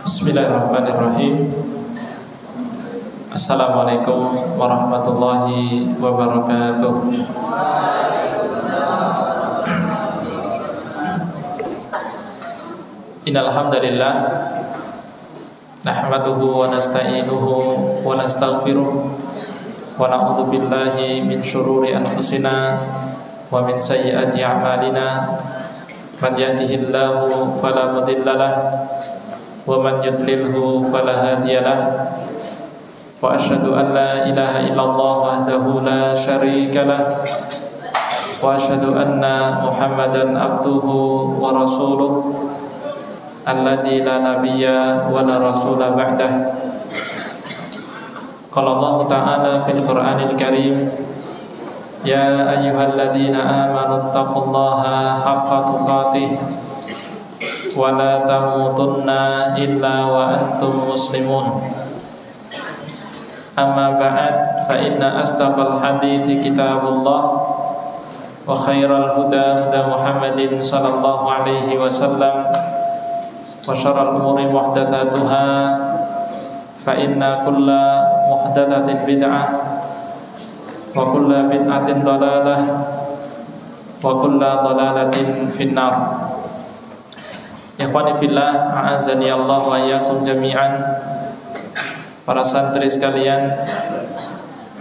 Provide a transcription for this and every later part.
Bismillahirrahmanirrahim. Assalamualaikum warahmatullahi wabarakatuh. Innal hamdalillah nahmaduhu wa nasta'inuhu wa nastaghfiruh wa na'udzu billahi min syururi anfusina wa min sayyiati a'malina. Man yahdihillahu fala mudhillalah wa man yudlilhu fala hadiyalah. Wa asyhadu an la ilaha illallah wahdahu la syarikalah wa asyhadu anna Muhammadan abduhu wa rasuluh alladzi la nabiyya wa la rasula ba'dah. Qala Allah ta'ala fil Qur'anil Karim, ya ayyuhalladzina amanu taqullaha haqqa tuqatih wa la tamutunna illa wa antum muslimun. Amma ba'd, fa inna asdaqal hadithi kitabullah wa khairal huda huda Muhammadin sallallahu alaihi wasallam wa syarral umuri muhdatsatuha fa inna kulla muhdatsatin bid'ah wa kulla bid'atin dalalah wa kulla dalalatin finnar. Ikhwani fillah, a'azani Allah wa iyyakum jami'an. Para santri sekalian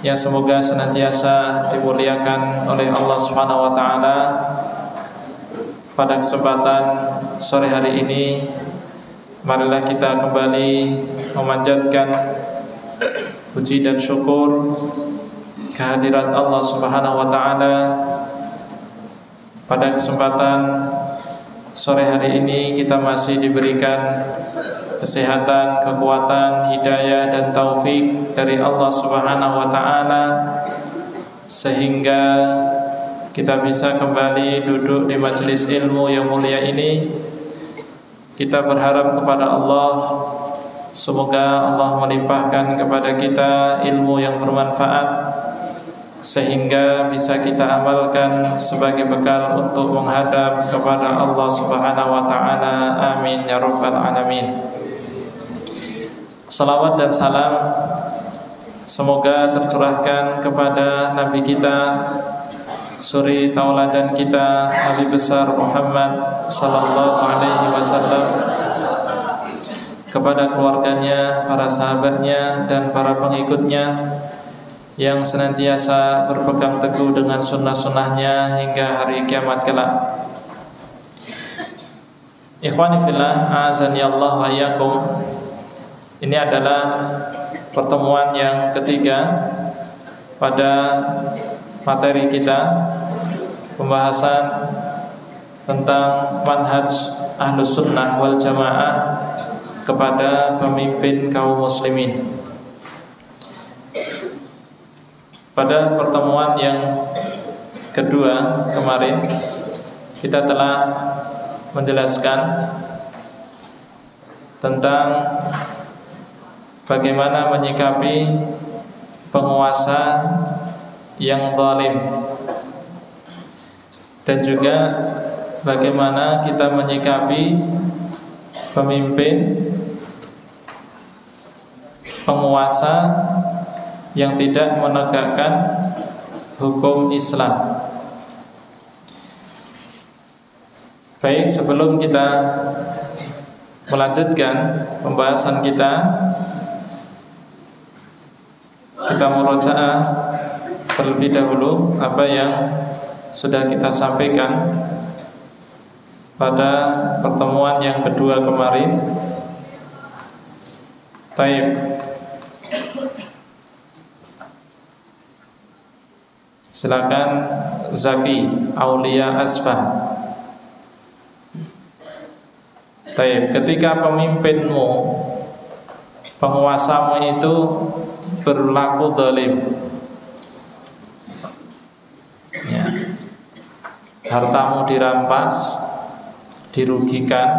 yang semoga senantiasa dimuliakan oleh Allah Subhanahu wa taala. Pada kesempatan sore hari ini, marilah kita kembali memanjatkan puji dan syukur kehadirat Allah Subhanahu wa taala. Pada kesempatan sore hari ini kita masih diberikan kesehatan, kekuatan, hidayah dan taufik dari Allah Subhanahu wa taala sehingga kita bisa kembali duduk di majelis ilmu yang mulia ini. Kita berharap kepada Allah, semoga Allah melimpahkan kepada kita ilmu yang bermanfaat sehingga bisa kita amalkan sebagai bekal untuk menghadap kepada Allah Subhanahu wa taala. Amin ya rabbal alamin. Salawat dan salam semoga tercurahkan kepada Nabi kita, suri tauladan kita, Nabi besar Muhammad sallallahu alaihi wasallam, kepada keluarganya, para sahabatnya dan para pengikutnya yang senantiasa berpegang teguh dengan sunnah-sunnahnya hingga hari kiamat kelak. Ikhwani fillah, a'azani Allah wa iyyakum. Ini adalah pertemuan yang ketiga pada materi kita, pembahasan tentang manhaj Ahlus Sunnah wal Jamaah kepada pemimpin kaum muslimin. Pada pertemuan yang kedua kemarin kita telah menjelaskan tentang bagaimana menyikapi penguasa yang zalim dan juga bagaimana kita menyikapi pemimpin penguasa yang tidak menegakkan hukum Islam. Baik, sebelum kita melanjutkan pembahasan kita murojaah terlebih dahulu apa yang sudah kita sampaikan pada pertemuan yang kedua kemarin. Taib. Silakan Zaki Aulia Asfah. Taib. Ketika pemimpinmu, penguasamu itu berlaku zalim, ya, hartamu dirampas, dirugikan,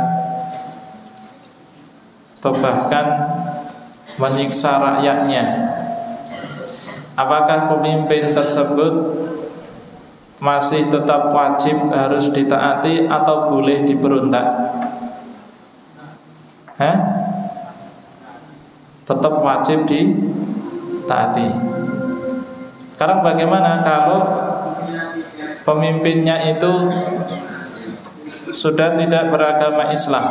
atau bahkan menyiksa rakyatnya, apakah pemimpin tersebut masih tetap wajib harus ditaati atau boleh diberontak? tetap wajib ditaati. Sekarang bagaimana kalau pemimpinnya itu sudah tidak beragama Islam,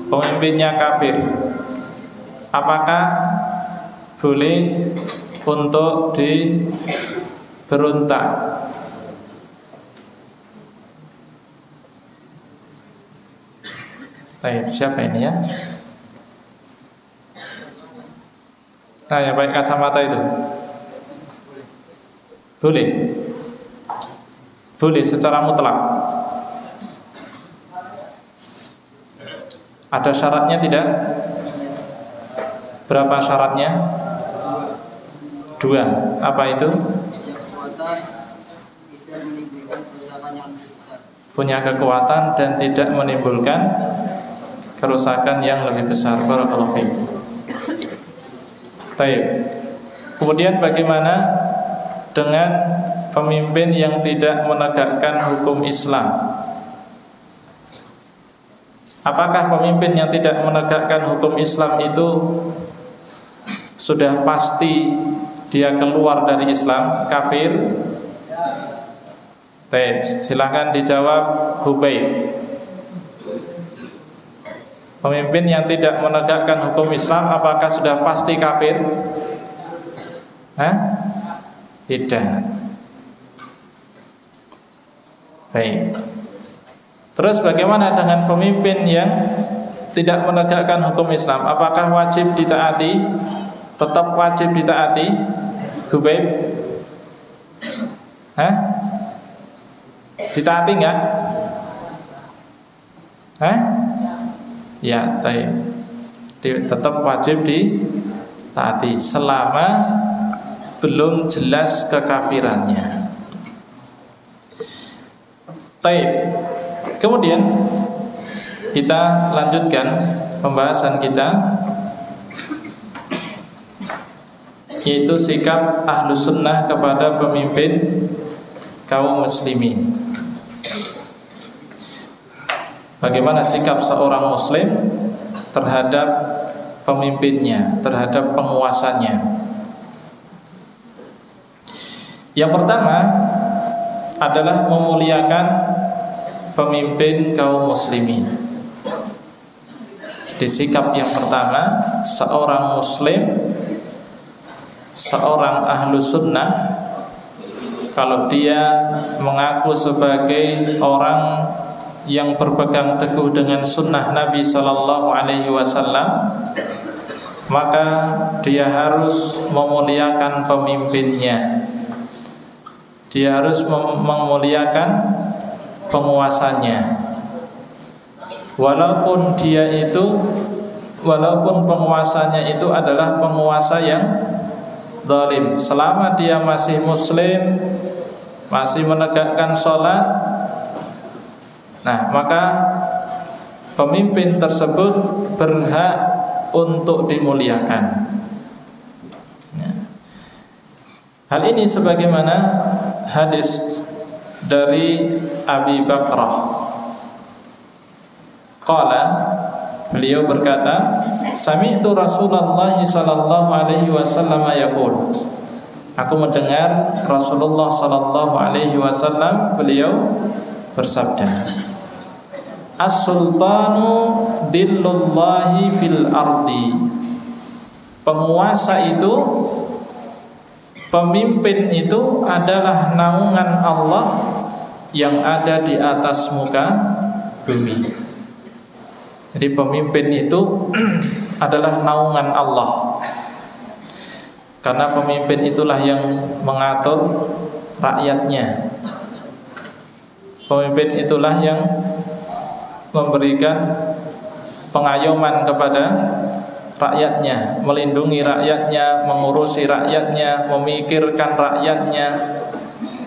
pemimpinnya kafir? Apakah boleh untuk diberontak? Siapa ini ya? Nah, yang pakai kacamata itu boleh? Boleh secara mutlak. Ada syaratnya tidak? Berapa syaratnya? 2. Apa itu? Punya kekuatan dan tidak menimbulkan kerusakan yang lebih besar. Barakallahu fiik. Baik. Kemudian bagaimana dengan pemimpin yang tidak menegakkan hukum Islam? Apakah pemimpin yang tidak menegakkan hukum Islam itu sudah pasti dia keluar dari Islam, kafir? Baik, silakan dijawab Hubayb. Pemimpin yang tidak menegakkan hukum Islam apakah sudah pasti kafir? Tidak. Baik. Terus bagaimana dengan pemimpin yang tidak menegakkan hukum Islam? Apakah wajib ditaati? Tetap wajib ditaati? Hubayb? Ditaati enggak? Ya, tetap wajib ditaati selama belum jelas kekafirannya. Kemudian kita lanjutkan pembahasan kita, yaitu sikap Ahlus Sunnah kepada pemimpin kaum muslimin. Bagaimana sikap seorang muslim terhadap pemimpinnya, terhadap penguasanya? Yang pertama adalah memuliakan pemimpin kaum muslimin. Di sikap yang pertama, seorang muslim, seorang Ahlus Sunnah, kalau dia mengaku sebagai orang yang berpegang teguh dengan sunnah Nabi Sallallahu Alaihi Wasallam, maka dia harus memuliakan pemimpinnya. Dia harus memuliakan penguasanya. Walaupun penguasanya itu adalah penguasa yang zalim, selama dia masih muslim, masih menegakkan sholat, maka pemimpin tersebut berhak untuk dimuliakan. Hal ini sebagaimana hadis dari Abi Bakrah. Qala, beliau berkata, sami'tu Rasulullah sallallahu alaihi wasallam yaqul. Aku mendengar Rasulullah sallallahu alaihi wasallam beliau bersabda, As-sultanu dillullahi fil ardi. Penguasa itu, pemimpin itu adalah naungan Allah yang ada di atas muka bumi. Jadi pemimpin itu adalah naungan Allah, karena pemimpin itulah yang mengatur rakyatnya. Pemimpin itulah yang memberikan pengayoman kepada rakyatnya, melindungi rakyatnya, mengurusi rakyatnya, memikirkan rakyatnya,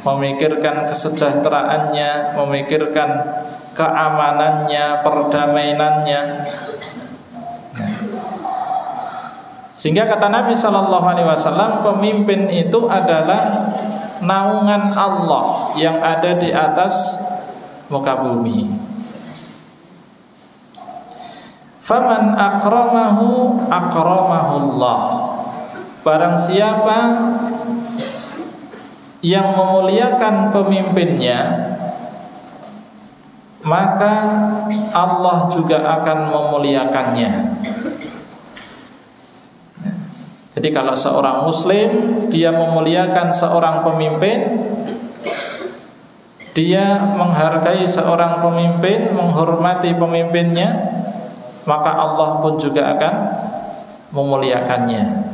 memikirkan kesejahteraannya, memikirkan keamanannya, perdamaiannya. Sehingga kata Nabi Sallallahu Alaihi Wasallam, pemimpin itu adalah naungan Allah yang ada di atas muka bumi. Faman akramahu akramahullah. Barang siapa yang memuliakan pemimpinnya, maka Allah juga akan memuliakannya. Jadi kalau seorang muslim dia memuliakan seorang pemimpin, dia menghargai seorang pemimpin, menghormati pemimpinnya, maka Allah pun juga akan memuliakannya.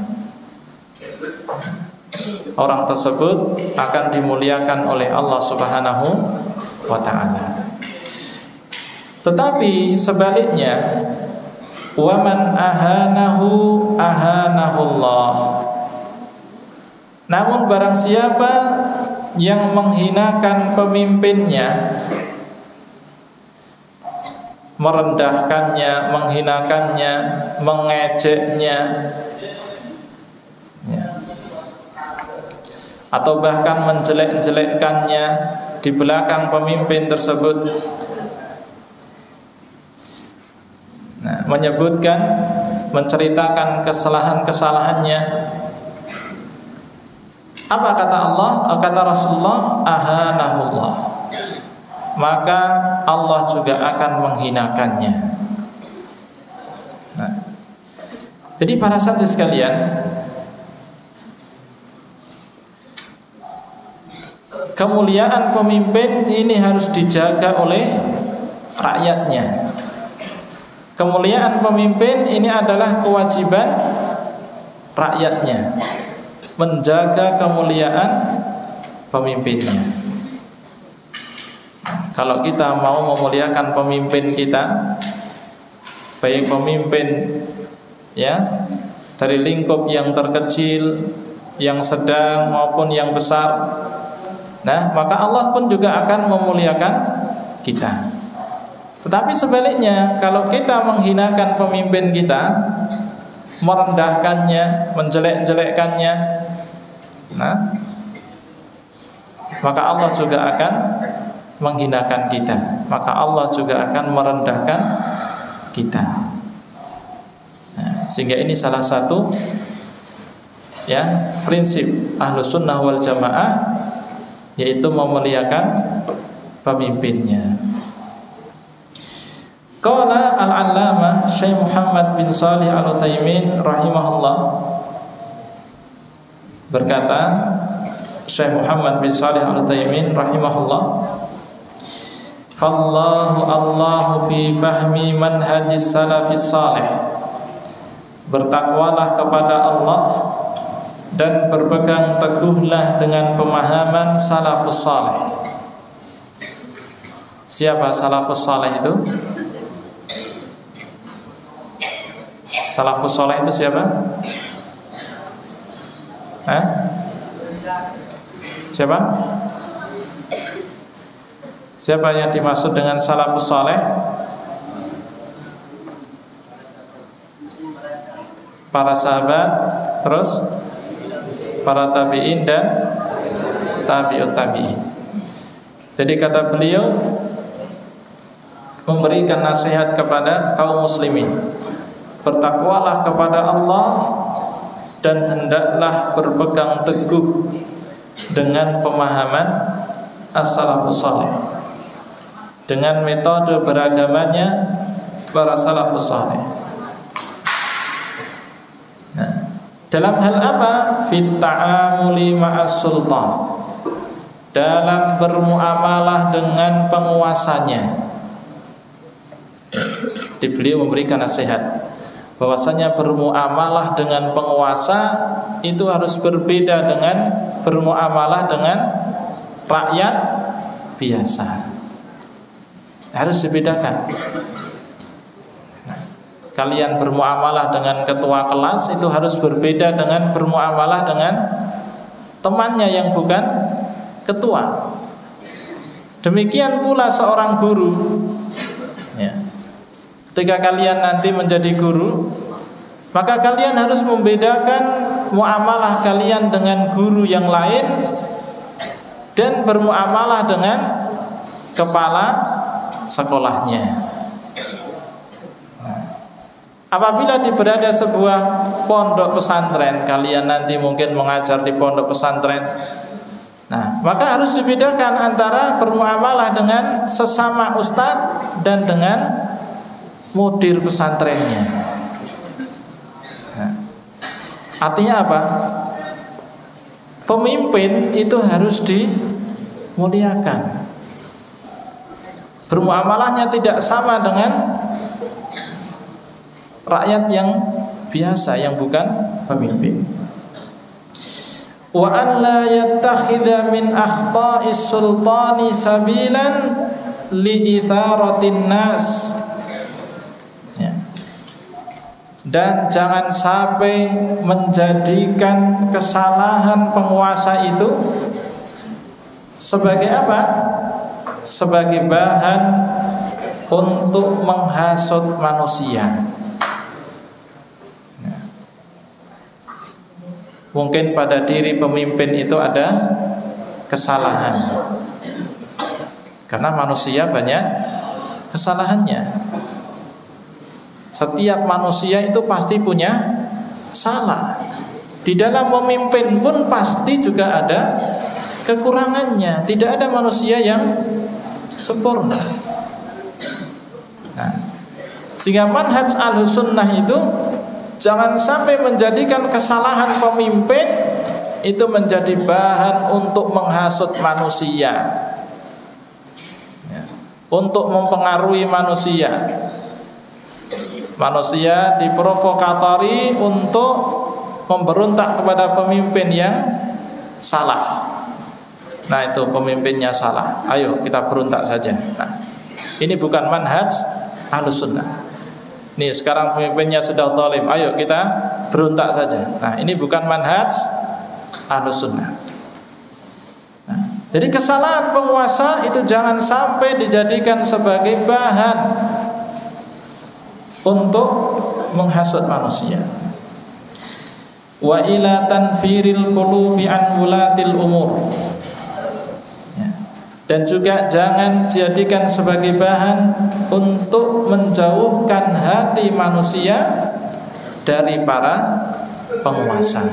Orang tersebut akan dimuliakan oleh Allah Subhanahu wa ta'ala. Tetapi sebaliknya, waman ahanahu ahanahullah. Namun barang siapa yang menghinakan pemimpinnya, merendahkannya, menghinakannya, mengejeknya, atau bahkan menjelek-jelekkannya di belakang pemimpin tersebut, menyebutkan, menceritakan kesalahan-kesalahannya, apa kata Allah? Kata Rasulullah, ahanahullah, maka Allah juga akan menghinakannya. Jadi para santri sekalian, kemuliaan pemimpin ini harus dijaga oleh rakyatnya. Kemuliaan pemimpin ini adalah kewajiban rakyatnya, menjaga kemuliaan pemimpinnya. Kalau kita mau memuliakan pemimpin kita, baik pemimpin ya dari lingkup yang terkecil, yang sedang maupun yang besar, maka Allah pun juga akan memuliakan kita. Tetapi sebaliknya, kalau kita menghinakan pemimpin kita, merendahkannya, menjelek-jelekkannya, maka Allah juga akan menghinakan kita, maka Allah juga akan merendahkan kita. Sehingga ini salah satu prinsip Ahlus Sunnah wal Jamaah, yaitu memuliakan pemimpinnya. Qala al-allamah Syekh Muhammad bin Shalih Al-Utsaimin rahimahullah, berkata Syekh Muhammad bin Shalih Al-Utsaimin rahimahullah, Allahu fi fahmi manhajis salafis salih. Bertakwalah kepada Allah dan berpegang teguhlah dengan pemahaman salafus salih. Siapa salafus salih itu? Salafus salih itu siapa? Siapa? Siapa yang dimaksud dengan salafus salih? Para sahabat, terus para tabi'in dan tabi'ut tabi'in. Jadi kata beliau, memberikan nasihat kepada kaum muslimin, bertakwalah kepada Allah dan hendaklah berpegang teguh dengan pemahaman as-salafus salih, dengan metode beragamanya para salafus salih. Dalam hal apa? Fit ta'amuli ma'as sultan, dalam bermuamalah dengan penguasanya. Beliau memberikan nasihat bahwasanya bermuamalah dengan penguasa itu harus berbeda dengan bermuamalah dengan rakyat biasa. Harus dibedakan. Kalian bermuamalah dengan ketua kelas itu harus berbeda dengan bermuamalah dengan temannya yang bukan ketua. Demikian pula seorang guru. Ketika kalian nanti menjadi guru, maka kalian harus membedakan muamalah kalian dengan guru yang lain dan bermuamalah dengan kepala sekolahnya. Apabila berada sebuah pondok pesantren, kalian nanti mungkin mengajar di pondok pesantren. Nah, maka harus dibedakan antara bermuamalah dengan sesama ustadz dan dengan mudir pesantrennya. Nah, artinya apa? Pemimpin itu harus dimuliakan. Bermuamalahnya tidak sama dengan rakyat yang biasa, yang bukan pemimpin. Wa an la yattakhidha min akhta'is sultani sabilan li itharatin nas. Ya. Dan jangan sampai menjadikan kesalahan penguasa itu sebagai apa? Sebagai bahan untuk menghasut manusia. Mungkin pada diri pemimpin itu ada kesalahan, karena manusia banyak kesalahannya. Setiap manusia itu pasti punya salah. Di dalam memimpin pun pasti juga ada kekurangannya. Tidak ada manusia yang sempurna. Nah, sehingga manhaj Ahlussunnah itu jangan sampai menjadikan kesalahan pemimpin itu menjadi bahan untuk menghasut manusia, ya, untuk mempengaruhi manusia. Manusia diprovokatori untuk memberontak kepada pemimpin yang salah. Nah, itu pemimpinnya salah, ayo kita berontak saja. Nah, ini bukan manhaj Ahlussunnah. Nih sekarang pemimpinnya sudah zalim, ayo kita berontak saja. Nah, ini bukan manhaj Ahlussunnah. Nah, jadi kesalahan penguasa itu jangan sampai dijadikan sebagai bahan untuk menghasut manusia. Wa ila tanfiril qulubi an wulatil umur. Dan juga jangan jadikan sebagai bahan untuk menjauhkan hati manusia dari para penguasa.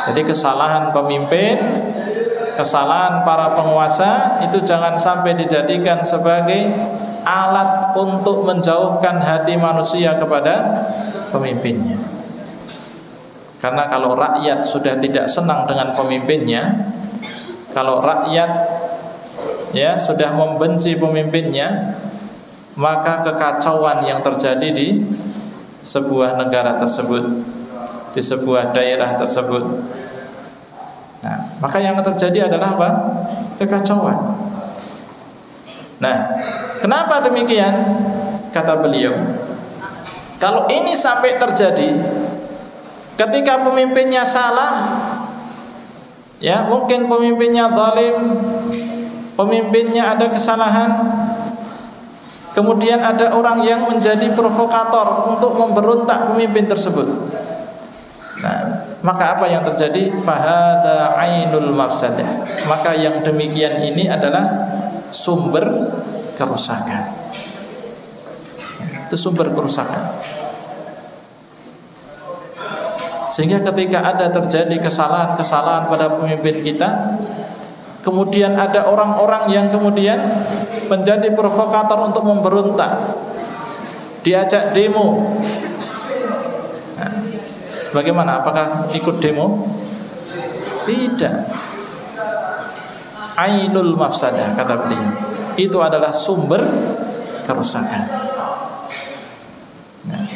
Jadi kesalahan pemimpin, kesalahan para penguasa itu jangan sampai dijadikan sebagai alat untuk menjauhkan hati manusia kepada pemimpinnya. Karena kalau rakyat sudah tidak senang dengan pemimpinnya, kalau rakyat ya sudah membenci pemimpinnya, maka kekacauan yang terjadi di sebuah negara tersebut, di sebuah daerah tersebut, nah, maka yang terjadi adalah apa? Kekacauan. Nah, kenapa demikian? Kata beliau, kalau ini sampai terjadi ketika pemimpinnya salah, ya mungkin pemimpinnya zalim, pemimpinnya ada kesalahan, kemudian ada orang yang menjadi provokator untuk memberontak pemimpin tersebut. Nah, maka apa yang terjadi? Fahada ainul mafsadah. Maka yang demikian ini adalah sumber kerusakan. Itu sumber kerusakan. Sehingga ketika ada terjadi kesalahan-kesalahan pada pemimpin kita, kemudian ada orang-orang yang kemudian menjadi provokator untuk memberontak, diajak demo. Nah, bagaimana? Apakah ikut demo? Tidak. Ainul mafsadah, kata beliau. Itu adalah sumber kerusakan.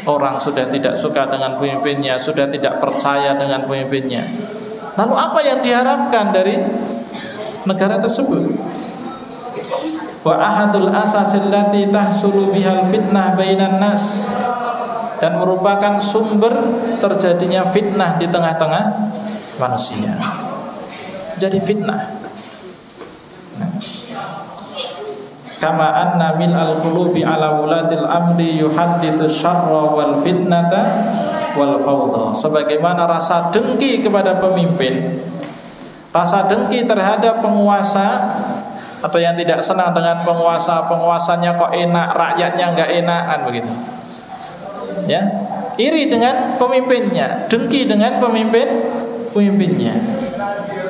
Orang sudah tidak suka dengan pemimpinnya, sudah tidak percaya dengan pemimpinnya. Lalu apa yang diharapkan dari negara tersebut? Wa ahadul asasil lati tahsulu bihal fitnah bainan nas. Dan merupakan sumber terjadinya fitnah di tengah-tengah manusia. Jadi fitnah. Kama anna mil al-qulubi ala wulatil amri yuhaddithu syarra wal fitnata wal fawda. Sebagaimana rasa dengki kepada pemimpin, rasa dengki terhadap penguasa Atau yang tidak senang dengan penguasa, penguasanya kok enak, rakyatnya enggak enak, kan begitu. Ya, iri dengan pemimpinnya, dengki dengan pemimpinnya.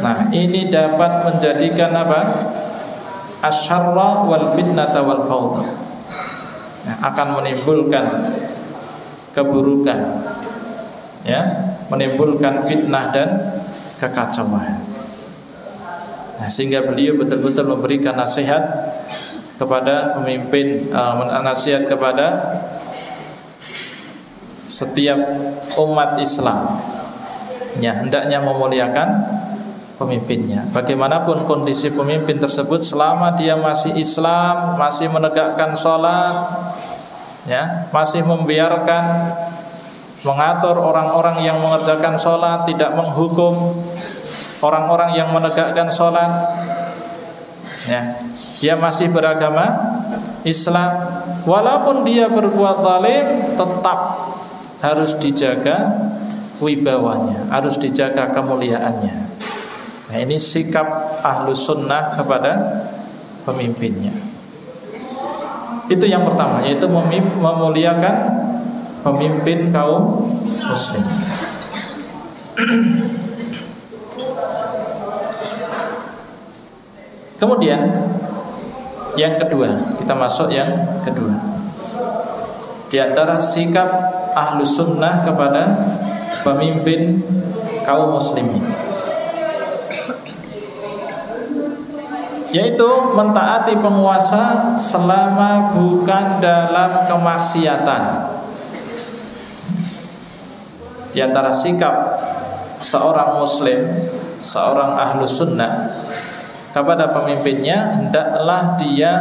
Nah, ini dapat menjadikan apa? Asyarra wal fitnata wal fawda. Nah, akan menimbulkan keburukan, ya, menimbulkan fitnah dan kekacauan. Nah, sehingga beliau betul-betul memberikan nasihat kepada pemimpin, nasihat kepada setiap umat Islam, ya, hendaknya memuliakan pemimpinnya. Bagaimanapun kondisi pemimpin tersebut, selama dia masih Islam, masih menegakkan sholat, ya, masih membiarkan, mengatur orang-orang yang mengerjakan sholat, tidak menghukum orang-orang yang menegakkan sholat, ya, dia masih beragama Islam, walaupun dia berbuat zalim, tetap harus dijaga wibawanya, harus dijaga kemuliaannya. Nah, ini sikap ahlus sunnah kepada pemimpinnya. Itu yang pertama, yaitu memuliakan pemimpin kaum muslim. Kemudian yang kedua, kita masuk yang kedua. Di antara sikap ahlus sunnah kepada pemimpin kaum muslimin, yaitu mentaati penguasa selama bukan dalam kemaksiatan. Di antara sikap seorang muslim, seorang ahlus sunnah kepada pemimpinnya, hendaklah dia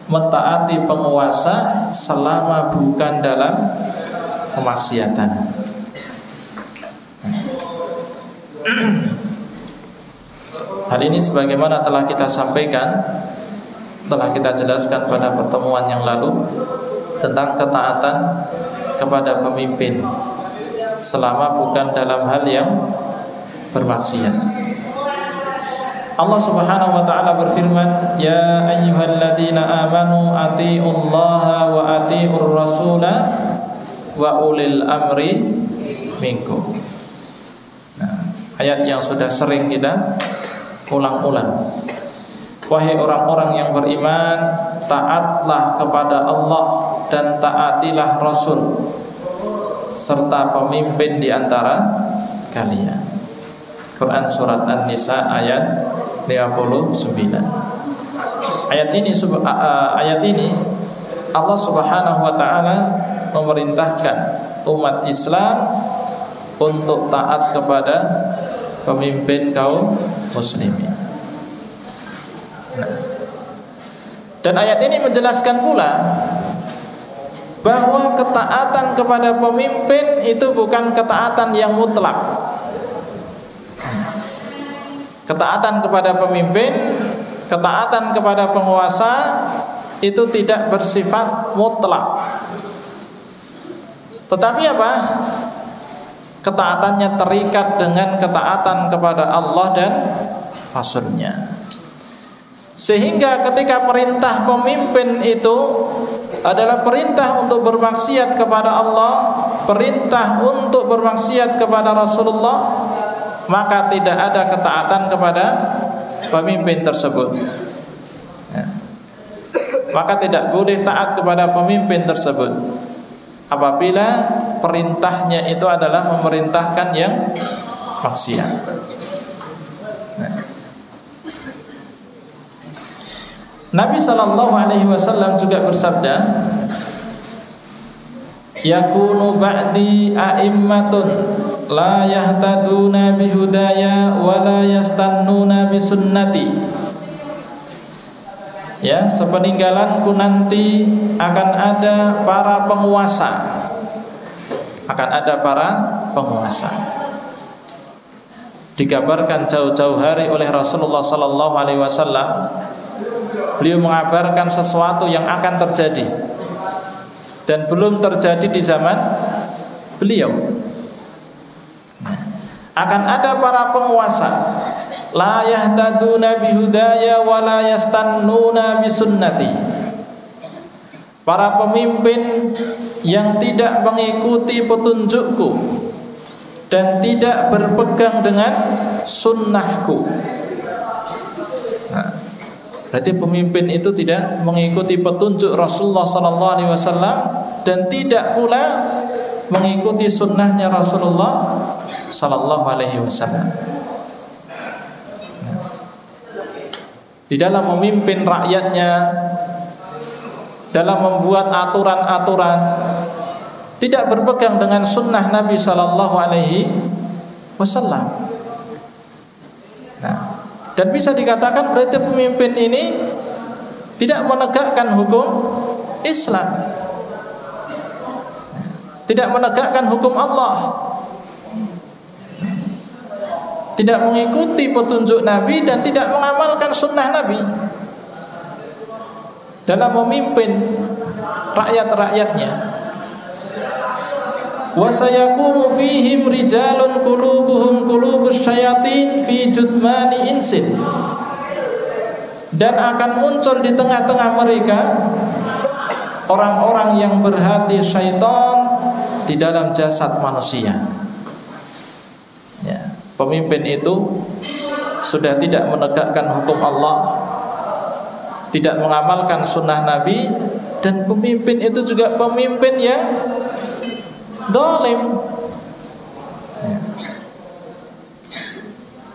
mentaati penguasa selama bukan dalam kemaksiatan. Hal ini sebagaimana telah kita sampaikan, telah kita jelaskan pada pertemuan yang lalu tentang ketaatan kepada pemimpin selama bukan dalam hal yang bermaksiat. Allah Subhanahu wa taala berfirman, "Ya ayyuhalladzina amanu atiiullaha wa atiiur rasula wa ulil amri minkum." Nah, ayat yang sudah sering kita ulang-ulang. Wahai orang-orang yang beriman, taatlah kepada Allah dan taatilah Rasul serta pemimpin di antara kalian. Quran surat An-Nisa ayat 59. Ayat ini Allah Subhanahu wa taala memerintahkan umat Islam untuk taat kepada pemimpin kaum muslimin. Dan ayat ini menjelaskan pula bahwa ketaatan kepada pemimpin itu bukan ketaatan yang mutlak. Ketaatan kepada pemimpin, ketaatan kepada penguasa itu tidak bersifat mutlak. Tetapi apa? Ketaatannya terikat dengan ketaatan kepada Allah dan Rasul-Nya. Sehingga ketika perintah pemimpin itu adalah perintah untuk bermaksiat kepada Allah, perintah untuk bermaksiat kepada Rasulullah, maka tidak ada ketaatan kepada pemimpin tersebut, ya. Maka tidak boleh taat kepada pemimpin tersebut apabila perintahnya itu adalah memerintahkan yang maksiat. Nah, Nabi SAW juga bersabda, yakunu ba'di a'immatun la yahtaduna bihudaya wa la yastannuna bisunnati. Ya, sepeninggalanku nanti akan ada para penguasa. Akan ada para penguasa. Dikabarkan jauh-jauh hari oleh Rasulullah sallallahu alaihi wasallam. Beliau mengabarkan sesuatu yang akan terjadi dan belum terjadi di zaman beliau. Akan ada para penguasa la yahtaduna bihudaya wa la yastannuna bisunnati. Para pemimpin yang tidak mengikuti petunjukku dan tidak berpegang dengan sunnahku. Nah, berarti pemimpin itu tidak mengikuti petunjuk Rasulullah SAW dan tidak pula mengikuti sunnahnya Rasulullah SAW. Di dalam memimpin rakyatnya, dalam membuat aturan-aturan, tidak berpegang dengan sunnah Nabi SAW. Nah, dan bisa dikatakan berarti pemimpin ini tidak menegakkan hukum Islam, tidak menegakkan hukum Allah, tidak mengikuti petunjuk Nabi dan tidak mengamalkan sunnah Nabi dalam memimpin rakyat-rakyatnya. Wa sayaqumu fihim rijalun qulubuhum qulubus syayatin fi juthmani insin. Dan akan muncul di tengah-tengah mereka orang-orang yang berhati syaitan di dalam jasad manusia. Ya, pemimpin itu sudah tidak menegakkan hukum Allah, tidak mengamalkan sunnah Nabi, dan pemimpin itu juga pemimpin yang zalim. Ya.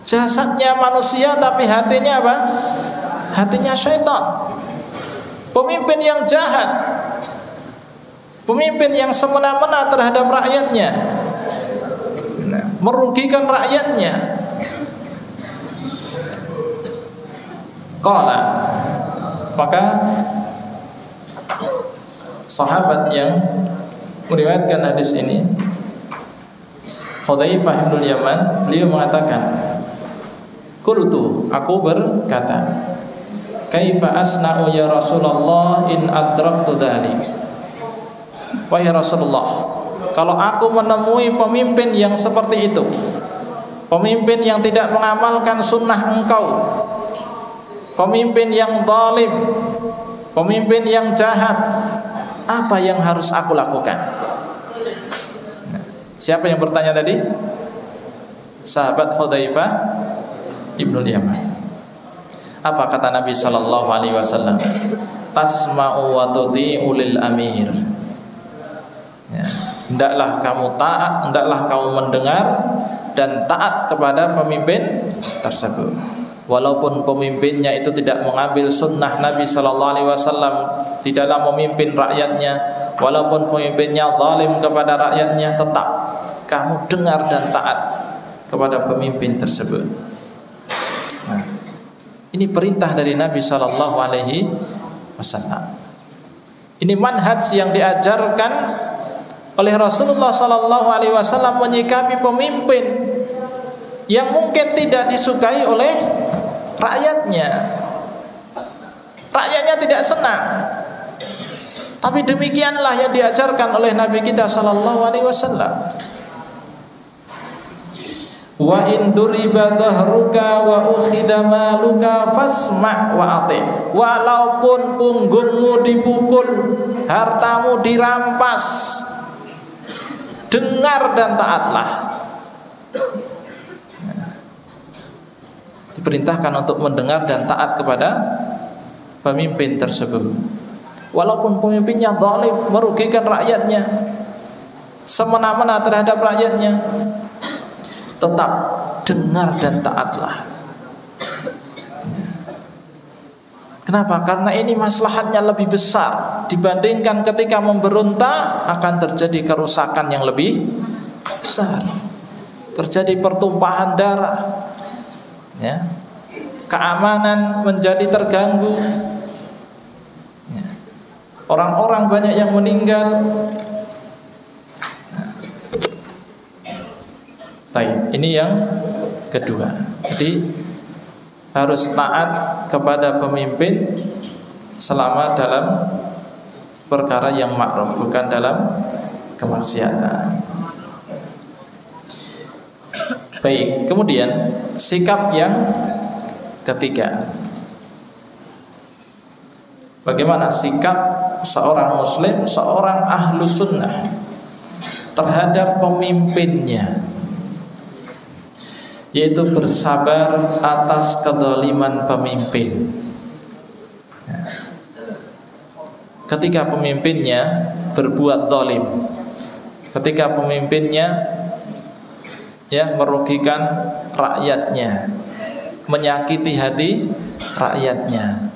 Jasadnya manusia tapi hatinya apa? Hatinya syaitan. Pemimpin yang jahat, pemimpin yang semena-mena terhadap rakyatnya, merugikan rakyatnya. Qala, maka sahabat yang meriwayatkan hadis ini, Hudzaifah bin Yaman, beliau mengatakan, qultu, aku berkata, kaifa asna'u ya Rasulullah in adraktu dzalik. Wahai Rasulullah, kalau aku menemui pemimpin yang seperti itu, pemimpin yang tidak mengamalkan sunnah engkau, pemimpin yang zalim, pemimpin yang jahat, apa yang harus aku lakukan? Nah, siapa yang bertanya tadi? Sahabat Hudzaifah ibnul Yaman. Apa kata Nabi sallallahu alaihi wasallam? Tasma'u wa tuti'u lil amir. Ya, hendaklah kamu taat, hendaklah kamu mendengar dan taat kepada pemimpin tersebut. Walaupun pemimpinnya itu tidak mengambil sunnah Nabi sallallahu alaihi wasallam di dalam memimpin rakyatnya, walaupun pemimpinnya zalim kepada rakyatnya, tetap kamu dengar dan taat kepada pemimpin tersebut. Nah, ini perintah dari Nabi sallallahu alaihi wasallam. Ini manhaj yang diajarkan oleh Rasulullah sallallahu alaihi wasallam menyikapi pemimpin yang mungkin tidak disukai oleh rakyatnya. Rakyatnya tidak senang. Tapi demikianlah yang diajarkan oleh Nabi kita sallallahu alaihi wasallam. Wa in duriba dhahruka wa ukhidha maluka fasma' wa ati. Walaupun punggungmu dipukul, hartamu dirampas, dengar dan taatlah. Diperintahkan untuk mendengar dan taat kepada pemimpin tersebut. Walaupun pemimpinnya zalim, merugikan rakyatnya, semena-mena terhadap rakyatnya, tetap dengar dan taatlah. Kenapa? Karena ini maslahatnya lebih besar dibandingkan ketika memberontak akan terjadi kerusakan yang lebih besar. Terjadi pertumpahan darah, ya, keamanan menjadi terganggu, ya, orang-orang banyak yang meninggal. Baik, ini yang kedua. Jadi harus taat kepada pemimpin selama dalam perkara yang ma'ruf, bukan dalam kemaksiatan. Baik, kemudian sikap yang ketiga, bagaimana sikap seorang muslim, seorang ahlu sunnah terhadap pemimpinnya, yaitu bersabar atas kezaliman pemimpin. Ketika pemimpinnya berbuat zalim, ketika pemimpinnya merugikan rakyatnya, menyakiti hati rakyatnya,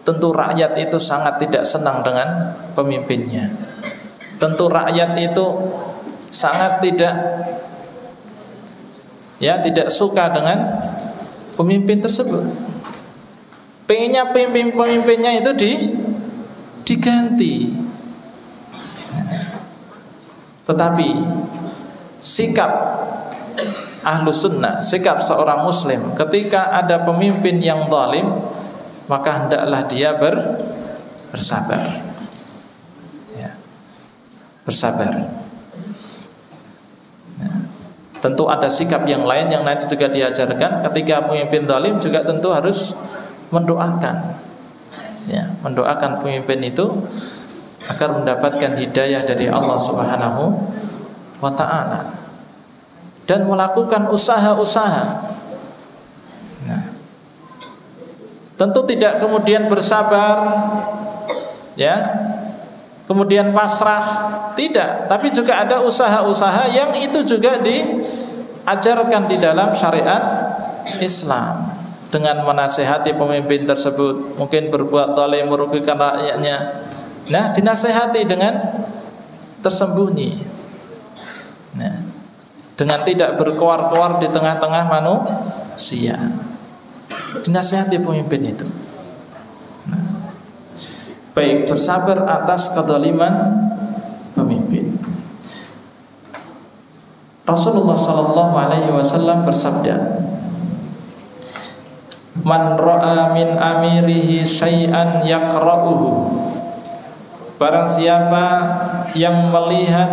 tentu rakyat itu sangat tidak senang dengan pemimpinnya. Tentu rakyat itu sangat tidak suka dengan pemimpin tersebut. Pengennya pemimpinnya itu diganti. Tetapi sikap ahlu sunnah, sikap seorang muslim ketika ada pemimpin yang zalim, maka hendaklah dia bersabar. Bersabar. Tentu ada sikap yang lain yang nanti juga diajarkan. Ketika pemimpin zalim juga tentu harus mendoakan, mendoakan pemimpin itu agar mendapatkan hidayah dari Allah Subhanahu wa ta'ala, dan melakukan usaha-usaha. Tentu tidak kemudian bersabar, kemudian pasrah, tidak. Tapi juga ada usaha-usaha yang itu juga diajarkan di dalam syariat Islam, dengan menasehati pemimpin tersebut, mungkin berbuat zalim merugikan rakyatnya. Dinasehati dengan tersembunyi, dengan tidak berkoar-koar di tengah-tengah manusia. Dinasehati pemimpin itu. Baik, bersabar atas kezaliman pemimpin. Rasulullah sallallahu alaihi wasallam bersabda, "Man ra'a min amirihi syai'an yaqra'uhu." Barang siapa yang melihat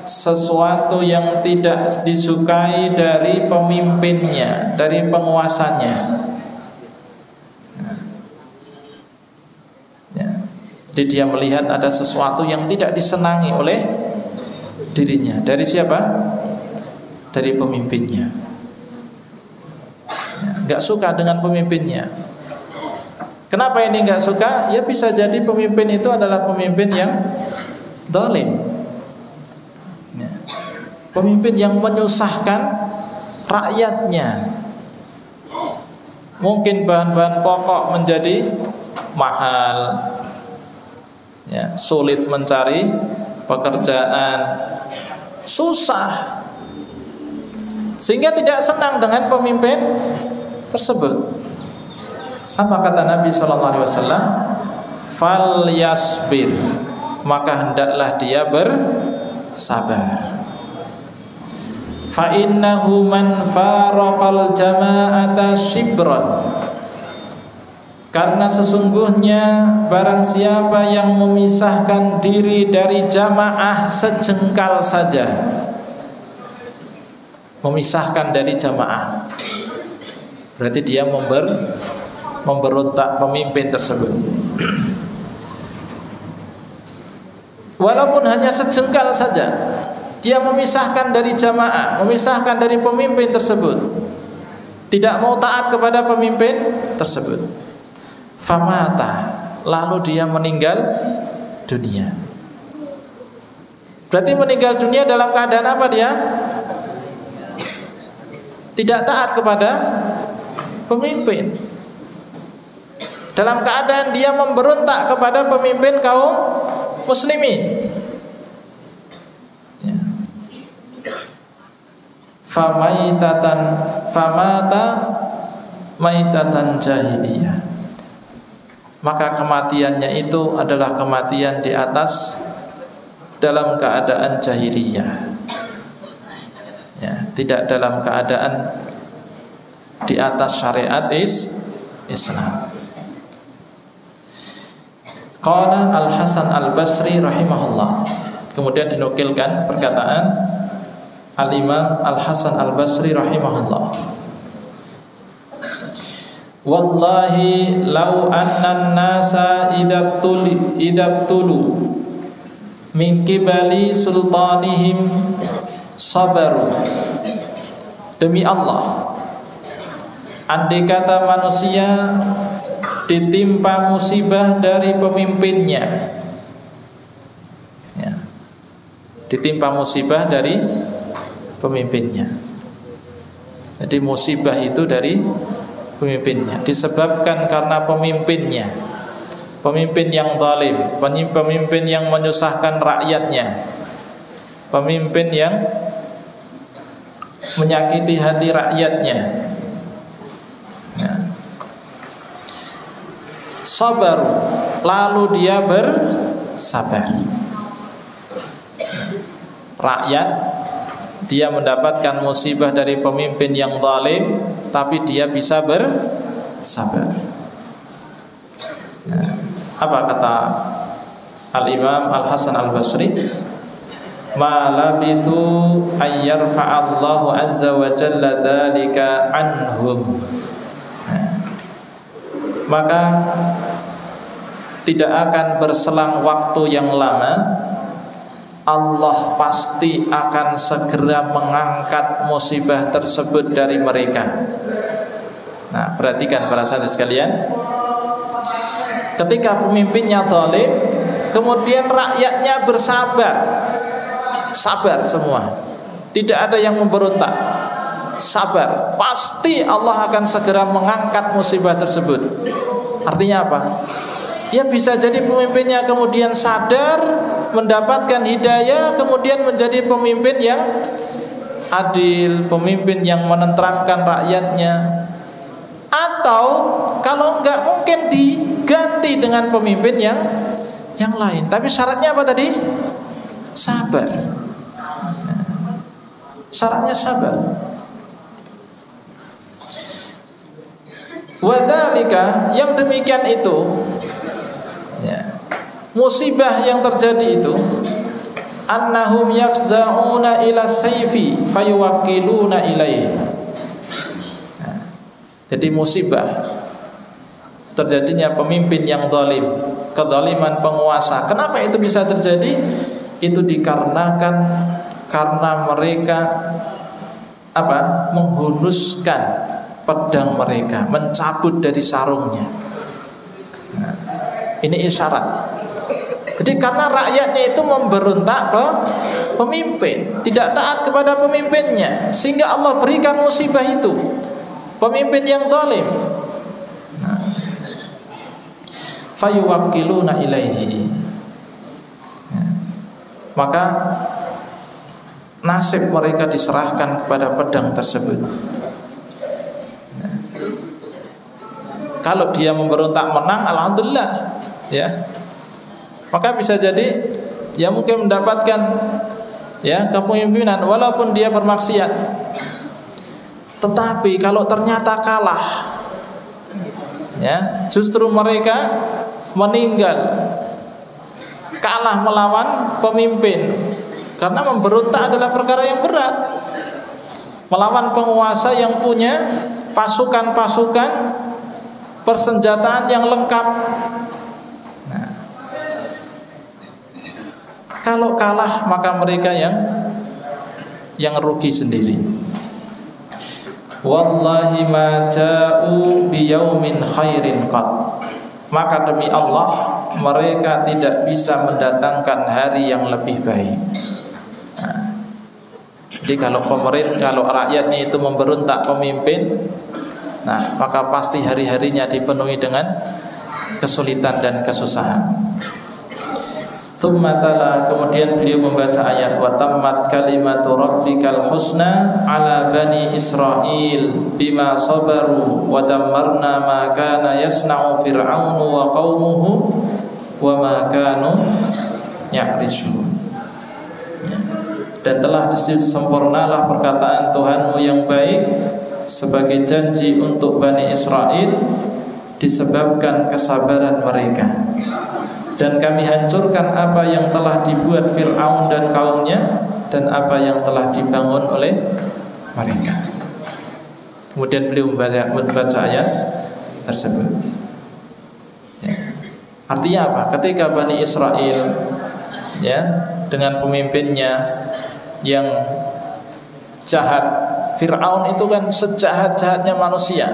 sesuatu yang tidak disukai dari pemimpinnya, dari penguasanya, jadi dia melihat ada sesuatu yang tidak disenangi oleh dirinya. Dari siapa? Dari pemimpinnya. Gak suka dengan pemimpinnya. Kenapa ini gak suka? Ya bisa jadi pemimpin itu adalah pemimpin yang zalim, pemimpin yang menyusahkan rakyatnya. Mungkin bahan-bahan pokok menjadi mahal, sulit mencari pekerjaan, susah, sehingga tidak senang dengan pemimpin tersebut. Apa kata Nabi SAW? Fal yasbir, maka hendaklah dia bersabar. Fa innahu man faraqal jama'ata shibran, karena sesungguhnya barang siapa yang memisahkan diri dari jamaah sejengkal saja, memisahkan dari jamaah, berarti dia memberontak pemimpin tersebut. Walaupun hanya sejengkal saja, dia memisahkan dari jamaah, memisahkan dari pemimpin tersebut, tidak mau taat kepada pemimpin tersebut. Famata, lalu dia meninggal dunia. Berarti meninggal dunia dalam keadaan apa dia? Tidak taat kepada pemimpin. Dalam keadaan dia memberontak kepada pemimpin kaum muslimin. Famata maitatan jahiliyah, maka kematiannya itu adalah kematian di atas dalam keadaan jahiliyah, tidak dalam keadaan di atas syariat Islam. Qala Al-Hasan Al-Basri rahimahullah, kemudian dinukilkan perkataan Al-Imam Al-Hasan Al-Basri rahimahullah, wallahi law annan nasa idabtulu min qibali sultanihim sabaru. Demi Allah, andai kata manusia ditimpa musibah dari pemimpinnya, ya, ditimpa musibah dari pemimpinnya. Jadi musibah itu dari pemimpinnya, disebabkan karena pemimpinnya, pemimpin yang zalim, pemimpin yang menyusahkan rakyatnya, pemimpin yang menyakiti hati rakyatnya. Ya. Sabar, lalu dia bersabar. Rakyat, dia mendapatkan musibah dari pemimpin yang zalim, tapi dia bisa bersabar. Nah, apa kata Al-Imam Al-Hasan Al-Basri? Ma labithu ayyarfa'allahu azza wa jalla dhalika anhum. Maka tidak akan berselang waktu yang lama, Allah pasti akan segera mengangkat musibah tersebut dari mereka. Nah, perhatikan para sahabat sekalian, ketika pemimpinnya zalim, kemudian rakyatnya bersabar, sabar semua, tidak ada yang memberontak, sabar, pasti Allah akan segera mengangkat musibah tersebut. Artinya apa? Ya bisa jadi pemimpinnya kemudian sadar, mendapatkan hidayah, kemudian menjadi pemimpin yang adil, pemimpin yang menenteramkan rakyatnya. Atau kalau enggak, mungkin diganti dengan pemimpin yang lain. Tapi syaratnya apa tadi? Sabar. Syaratnya sabar. Wadzalika, yang demikian itu, ya, musibah yang terjadi itu, annahum yafza'una ila sayfi fayuwakkiluna ilaihi. Nah, jadi musibah terjadinya pemimpin yang zalim, kezaliman penguasa. Kenapa itu bisa terjadi? Itu dikarenakan karena mereka menghunuskan pedang mereka, mencabut dari sarungnya. Nah, ini isyarat. Jadi karena rakyatnya itu memberontak ke pemimpin, tidak taat kepada pemimpinnya, sehingga Allah berikan musibah itu, pemimpin yang zalim. Nah, fayuwakkiluna ilaihi. Nah, maka nasib mereka diserahkan kepada pedang tersebut. Nah, kalau dia memberontak menang, alhamdulillah, ya, maka bisa jadi dia mungkin mendapatkan, ya, kepemimpinan walaupun dia bermaksiat. Tetapi kalau ternyata kalah, ya, justru mereka meninggal, kalah melawan pemimpin. Karena memberontak adalah perkara yang berat, melawan penguasa yang punya pasukan-pasukan, persenjataan yang lengkap. Nah, kalau kalah maka mereka yang rugi sendiri. Wallahi ma ja'u biyaumin khairin qat. Maka demi Allah, mereka tidak bisa mendatangkan hari yang lebih baik. Jadi kalau rakyatnya itu memberontak pemimpin, nah, maka pasti hari-harinya dipenuhi dengan kesulitan dan kesusahan. Tsummatala, kemudian beliau membaca ayat wa tammat kalimatu rabbikal husna ala bani Israil bima sabaru wa dammarna ma kana yasna'u fir'aunu wa qaumuhu wa ma kanu ya'rishun. Dan telah disempurnalah perkataan Tuhanmu yang baik sebagai janji untuk Bani Israel disebabkan kesabaran mereka. Dan kami hancurkan apa yang telah dibuat Fir'aun dan kaumnya dan apa yang telah dibangun oleh mereka. Kemudian beliau membaca ayat tersebut. Ya. Artinya apa? Ketika Bani Israel ya dengan pemimpinnya yang jahat, Fir'aun itu kan sejahat-jahatnya manusia.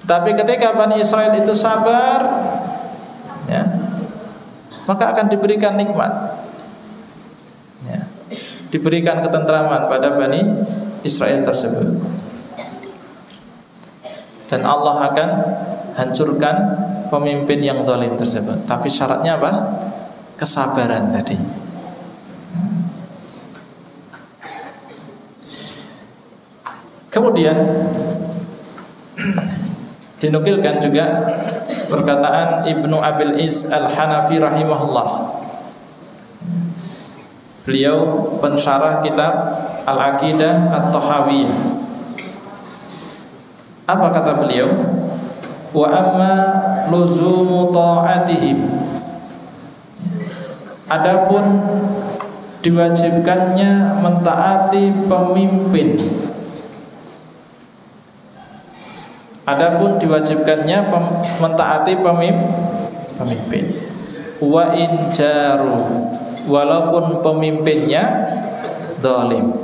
Tapi ketika Bani Israel itu sabar, ya, maka akan diberikan nikmat, ya, diberikan ketentraman pada Bani Israel tersebut. Dan Allah akan hancurkan pemimpin yang zalim tersebut. Tapi syaratnya apa? Kesabaran tadi. Kemudian dinukilkan juga perkataan Ibnu Abil Is Al-Hanafi rahimahullah. Beliau pensyarah kitab Al-Aqidah At-Tahawiyah. Apa kata beliau? Wa amma luzumu ta'atihim, adapun diwajibkannya mentaati pemimpin, adapun diwajibkannya mentaati pemimpin. Wa injaru, walaupun pemimpinnya zalim.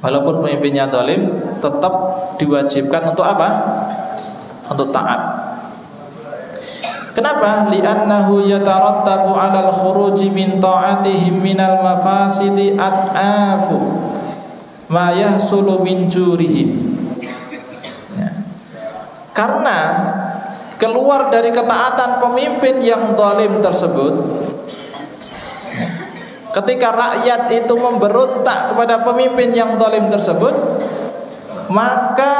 Walaupun pemimpinnya zalim, tetap diwajibkan untuk apa? Untuk taat. Kenapa? Li'annahu yatarattabu 'alal khuruji min ta'atihim minal mafasidi at'afu ma yahsulu min jurihim. Ya. Karena keluar dari ketaatan pemimpin yang zalim tersebut, ketika rakyat itu memberontak kepada pemimpin yang zalim tersebut, maka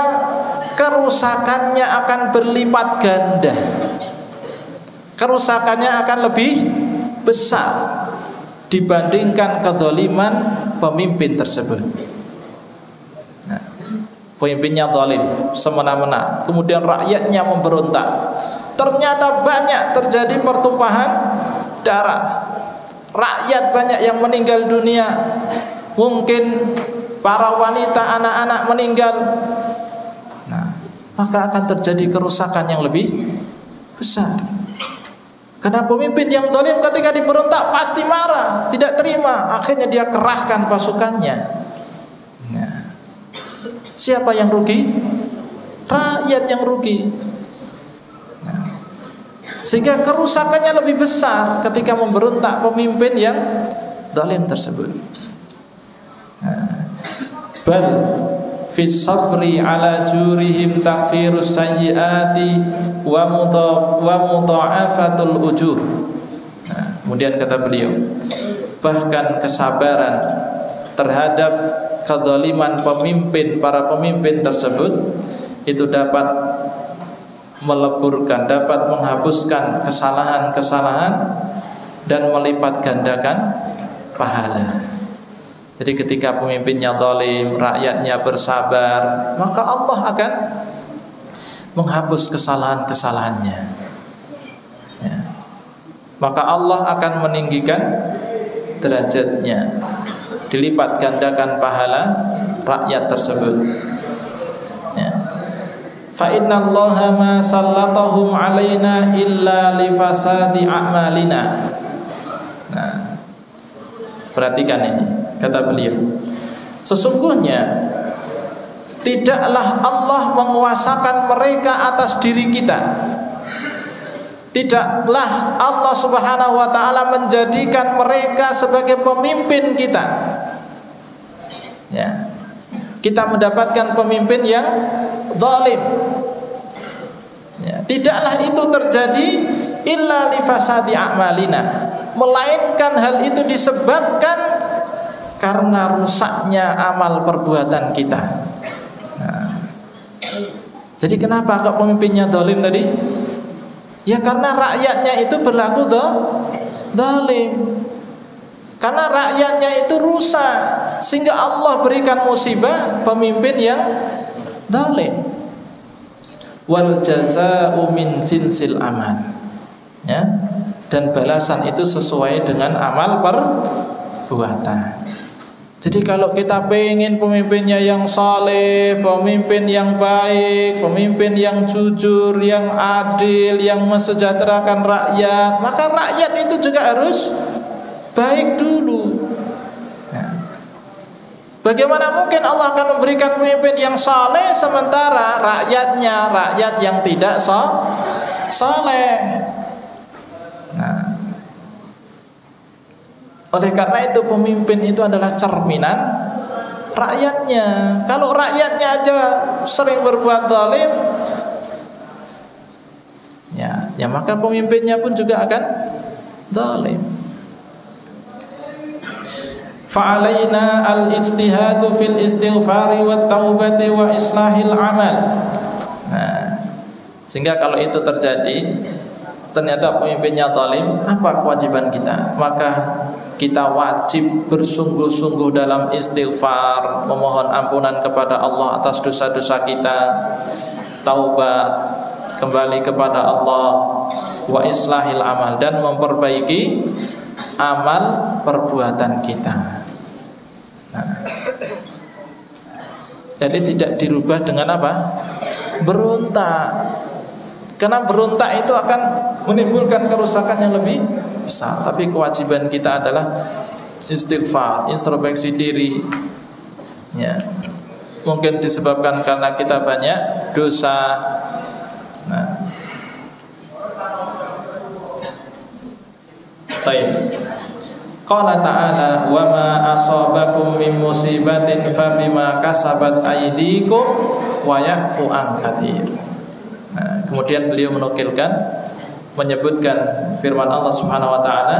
kerusakannya akan berlipat ganda. Kerusakannya akan lebih besar dibandingkan kezaliman pemimpin tersebut. Nah, pemimpinnya zalim, semena-mena, kemudian rakyatnya memberontak. Ternyata banyak terjadi pertumpahan darah. Rakyat banyak yang meninggal dunia, mungkin para wanita, anak-anak meninggal. Nah, maka akan terjadi kerusakan yang lebih besar. Karena pemimpin yang zalim ketika diberontak pasti marah, tidak terima, akhirnya dia kerahkan pasukannya. Nah, siapa yang rugi? Rakyat yang rugi. Sehingga kerusakannya lebih besar ketika memberontak pemimpin yang zalim tersebut. Bal fis sabri ala jurihim takfirus sayyiati wa mudha'afatul ujur. Kemudian kata beliau, bahkan kesabaran terhadap kezaliman pemimpin, para pemimpin tersebut, itu dapat meleburkan, dapat menghapuskan kesalahan-kesalahan dan melipat gandakan pahala. Jadi ketika pemimpinnya zalim, rakyatnya bersabar, maka Allah akan menghapus kesalahan-kesalahannya. Ya. Maka Allah akan meninggikan derajatnya, dilipat gandakan pahala rakyat tersebut. Fa innallaha ma sallatahum alaina illa li fasadi a'malina. Nah, perhatikan ini, kata beliau. Sesungguhnya tidaklah Allah menguasakan mereka atas diri kita. Tidaklah Allah Subhanahu wa taala menjadikan mereka sebagai pemimpin kita. Ya. Kita mendapatkan pemimpin yang zalim. Ya, tidaklah itu terjadi illa li fasadi a'malina, melainkan hal itu disebabkan karena rusaknya amal perbuatan kita. Nah, jadi kenapa kok pemimpinnya zalim tadi? Ya karena rakyatnya itu berlaku zalim. Karena rakyatnya itu rusak, sehingga Allah berikan musibah pemimpin yang zalim. Wal jazaa'u min jinsil amal. Ya. Dan balasan itu sesuai dengan amal perbuatan. Jadi kalau kita pengen pemimpinnya yang saleh, pemimpin yang baik, pemimpin yang jujur, yang adil, yang mensejahterakan rakyat, maka rakyat itu juga harus baik dulu. Nah, bagaimana mungkin Allah akan memberikan pemimpin yang saleh sementara rakyatnya rakyat yang tidak saleh? Nah, oleh karena itu pemimpin itu adalah cerminan rakyatnya. Kalau rakyatnya aja sering berbuat zalim, ya maka pemimpinnya pun juga akan zalim. Fa'alaina al-ijtihadu fil istighfari wat taubati wa islahil amal. Nah, sehingga kalau itu terjadi, ternyata pemimpinnya zalim, apa kewajiban kita? Maka kita wajib bersungguh-sungguh dalam istighfar, memohon ampunan kepada Allah atas dosa-dosa kita, taubat, kembali kepada Allah, wa islahil amal, dan memperbaiki amal perbuatan kita. Nah, jadi tidak dirubah dengan apa? Berontak. Karena berontak itu akan menimbulkan kerusakan yang lebih besar. Tapi kewajiban kita adalah istighfar, introspeksi diri. Ya. Mungkin disebabkan karena kita banyak dosa. Nah. Baik. Qala ta'ala wa ma asabakum min musibatin fabima kasabat aydikum wa ya'fu an katsir. Nah, kemudian beliau menyebutkan firman Allah Subhanahu wa taala,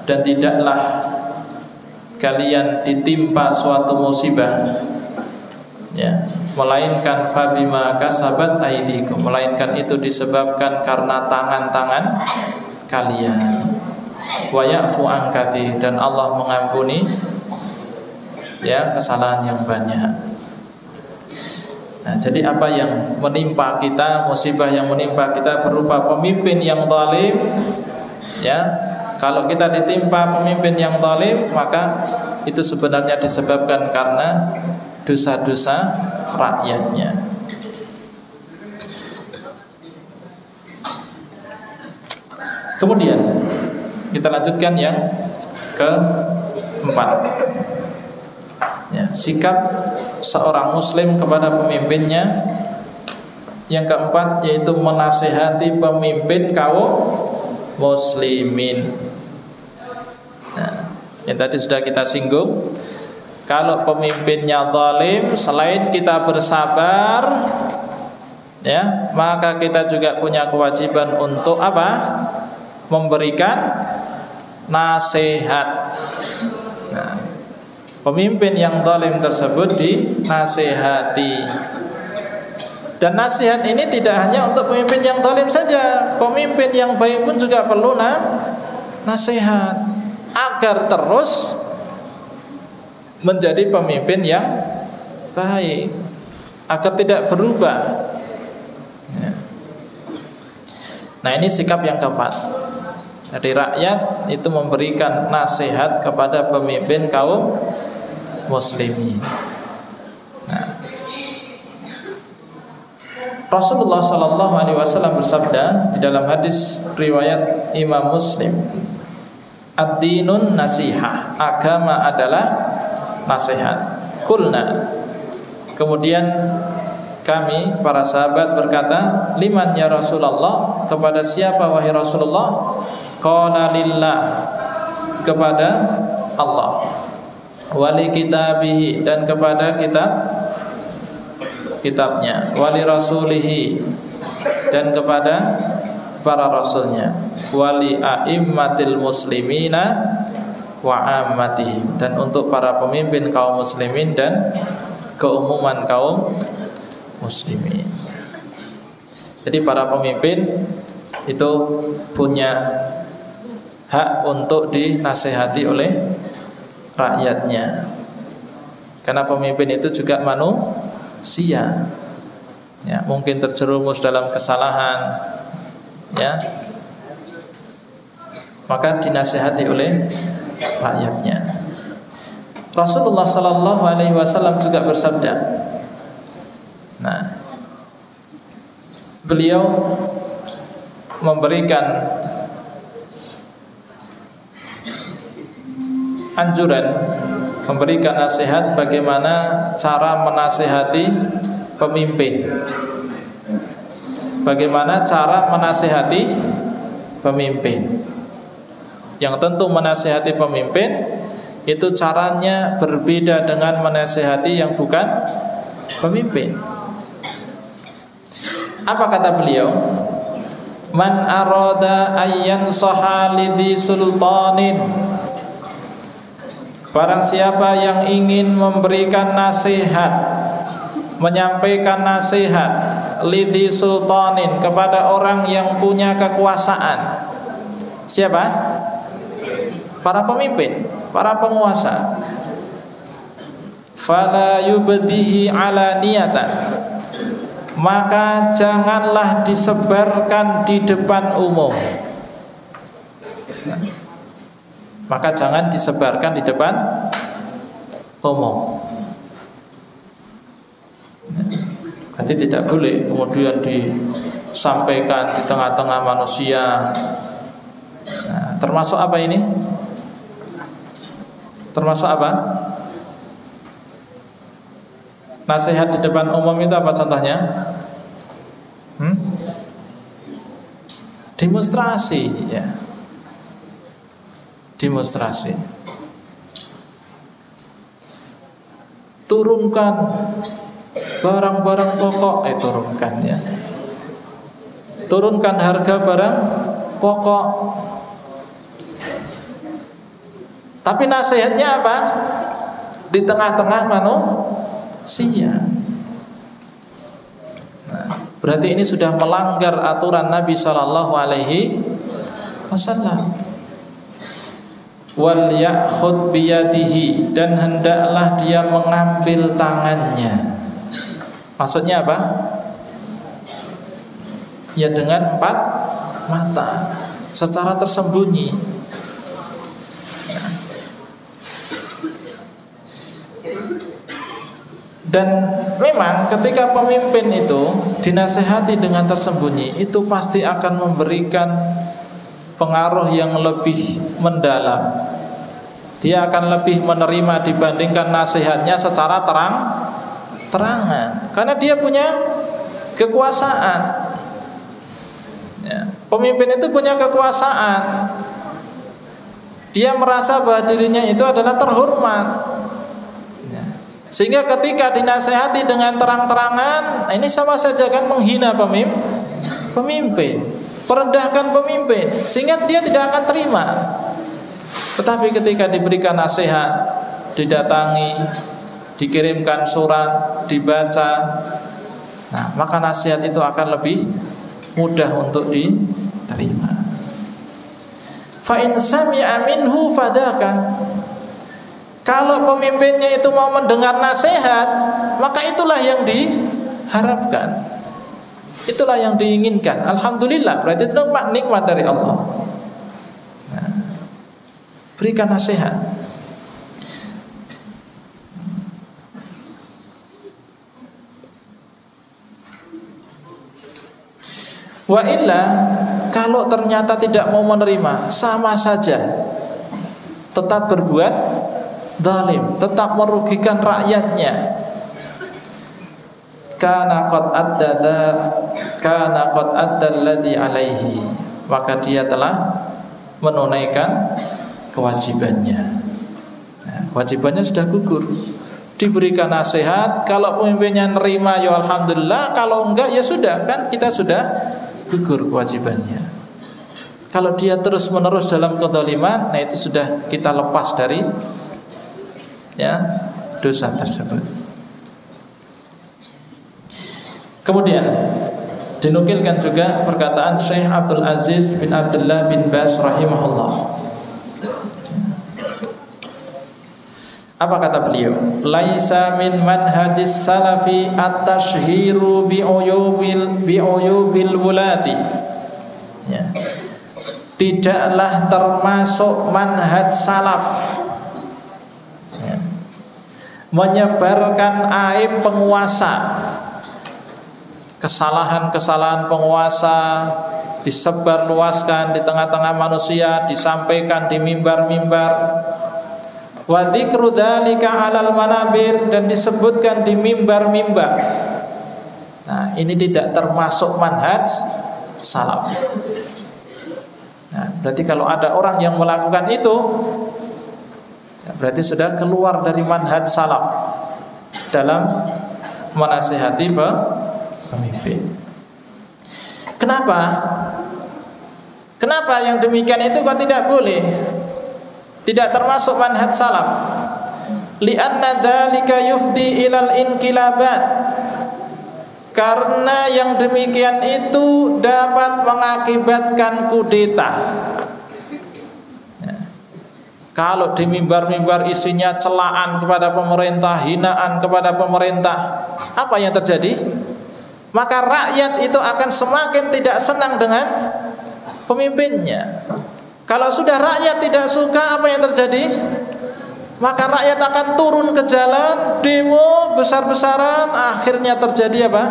dan tidaklah kalian ditimpa suatu musibah, ya, melainkan fabima kasabat aydikum, melainkan itu disebabkan karena tangan-tangan kalian. Wa ya'fu an katsir, dan Allah mengampuni ya kesalahan yang banyak. Nah, jadi apa yang menimpa kita, musibah yang menimpa kita berupa pemimpin yang zalim, ya. Kalau kita ditimpa pemimpin yang zalim, maka itu sebenarnya disebabkan karena dosa-dosa rakyatnya. Kemudian kita lanjutkan yang keempat. Ya, sikap seorang muslim kepada pemimpinnya. Yang keempat yaitu menasihati pemimpin kaum muslimin. Nah, yang tadi sudah kita singgung, kalau pemimpinnya zalim, selain kita bersabar, ya, maka kita juga punya kewajiban untuk apa? Memberikan nasihat. Nah, pemimpin yang zalim tersebut dinasihati. Dan nasihat ini tidak hanya untuk pemimpin yang zalim saja. Pemimpin yang baik pun juga perlu nasihat agar terus menjadi pemimpin yang baik, agar tidak berubah. Nah, ini sikap yang keempat. Dari rakyat itu memberikan nasihat kepada pemimpin kaum muslimin. Nah, Rasulullah sallallahu alaihi wasallam bersabda di dalam hadis riwayat Imam Muslim, "Ad-dinun nasihah." Agama adalah nasihat. Qulna. Kemudian kami para sahabat berkata, "Liman ya Rasulullah?" Kepada siapa wahai Rasulullah? Qala lillah, kepada Allah, wali kitabihi, dan kepada kitabnya, wali rasulihi, dan kepada para rasulnya, wali a'immatil muslimina wa ammatihim, dan untuk para pemimpin kaum muslimin dan keumuman kaum muslimin. Jadi para pemimpin itu punya hak untuk dinasehati oleh rakyatnya. Karena pemimpin itu juga manusia, ya, mungkin terjerumus dalam kesalahan, ya, maka dinasehati oleh rakyatnya. Rasulullah sallallahu alaihi wasallam juga bersabda. Nah, beliau memberikan anjuran, memberikan nasihat bagaimana cara menasihati pemimpin. Bagaimana cara menasihati pemimpin. Yang tentu menasihati pemimpin itu caranya berbeda dengan menasihati yang bukan pemimpin. Apa kata beliau? Man arada ayyan sahalidi sultanin. Barang siapa yang ingin memberikan nasihat, menyampaikan nasihat lidi sultanin, kepada orang yang punya kekuasaan. Siapa? Para pemimpin, para penguasa. Fala yubdihi ala niyatan, maka janganlah disebarkan di depan umum. Maka jangan disebarkan di depan umum. Berarti tidak boleh kemudian disampaikan di tengah-tengah manusia. Nah, termasuk apa ini? Termasuk apa? Nasihat di depan umum itu apa contohnya? Demonstrasi, ya. Demonstrasi. Turunkan barang-barang pokok, turunkan, ya. Turunkan harga barang pokok. Tapi nasihatnya apa? Di tengah-tengah manusia. Nah, berarti ini sudah melanggar aturan Nabi sallallahu alaihi wasallam. Wal ya'khud biyadihi, dan hendaklah dia mengambil tangannya. Maksudnya apa? Ya dengan 4 mata, secara tersembunyi. Dan memang ketika pemimpin itu dinasehati dengan tersembunyi, itu pasti akan memberikan pengaruh yang lebih mendalam. Dia akan lebih menerima dibandingkan nasihatnya secara terang-terangan, karena dia punya kekuasaan, ya. Pemimpin itu punya kekuasaan. Dia merasa bahwa dirinya itu adalah terhormat, ya. Sehingga ketika dinasehati dengan terang-terangan, ini sama saja kan menghina pemimpin, merendahkan pemimpin, sehingga dia tidak akan terima. Tetapi ketika diberikan nasihat, didatangi, dikirimkan surat, dibaca, nah, maka nasihat itu akan lebih mudah untuk diterima. Fa in sami'a minhu fadaka. Kalau pemimpinnya itu mau mendengar nasihat, maka itulah yang diharapkan, itulah yang diinginkan. Alhamdulillah, berarti itu nikmat dari Allah. Nah, berikan nasihat. Wa illa, kalau ternyata tidak mau menerima, sama saja, tetap berbuat zalim, tetap merugikan rakyatnya. Kana qad adda alladhi alaihi, maka dia telah menunaikan kewajibannya. Nah, kewajibannya sudah gugur. Diberikan nasihat, kalau pemimpinnya nerima ya alhamdulillah, kalau enggak ya sudah, kan kita sudah gugur kewajibannya. Kalau dia terus menerus dalam kezaliman, nah itu sudah kita lepas dari, ya, dosa tersebut. Kemudian dinukilkan juga perkataan Syekh Abdul Aziz bin Abdullah bin Baz rahimahullah. Apa kata beliau? Laisa min manhajis salafi at-tashhiru bi'uyubil wulati. Ya. Tidaklah termasuk manhaj salaf, ya, menyebarkan aib penguasa, kesalahan-kesalahan penguasa disebarluaskan di tengah-tengah manusia, disampaikan di mimbar-mimbar. Wa dzikru dzalika 'alal manabir, dan disebutkan di mimbar-mimbar. Nah, ini tidak termasuk manhaj salaf. Nah, berarti kalau ada orang yang melakukan itu, berarti sudah keluar dari manhaj salaf dalam menasihati pemimpin. Kenapa? Kenapa yang demikian itu kok tidak boleh? Tidak termasuk manhaj salaf. Li'anna dzalika yufdi ilal inqilabat. Karena yang demikian itu dapat mengakibatkan kudeta. Kalau di mimbar-mimbar isinya celaan kepada pemerintah, hinaan kepada pemerintah, apa yang terjadi? Maka rakyat itu akan semakin tidak senang dengan pemimpinnya. Kalau sudah rakyat tidak suka, apa yang terjadi? Maka rakyat akan turun ke jalan, demo besar-besaran, akhirnya terjadi apa?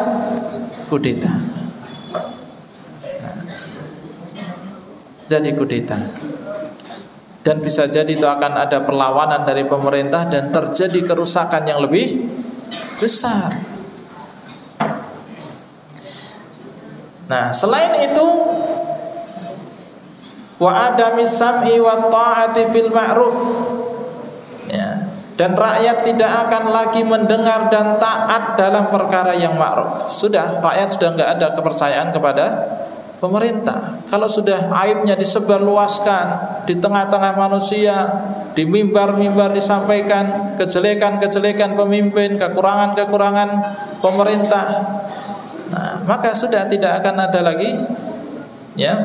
Kudeta. Jadi kudeta. Dan bisa jadi itu akan ada perlawanan dari pemerintah dan terjadi kerusakan yang lebih besar. Nah, selain itu, wa adamis sam'i wa ta'ati fil ma'ruf. Ya, dan rakyat tidak akan lagi mendengar dan taat dalam perkara yang ma'ruf. Sudah, rakyat sudah enggak ada kepercayaan kepada pemerintah. Kalau sudah aibnya disebarluaskan di tengah-tengah manusia, di mimbar-mimbar disampaikan kejelekan-kejelekan pemimpin, kekurangan-kekurangan pemerintah, nah, maka sudah tidak akan ada lagi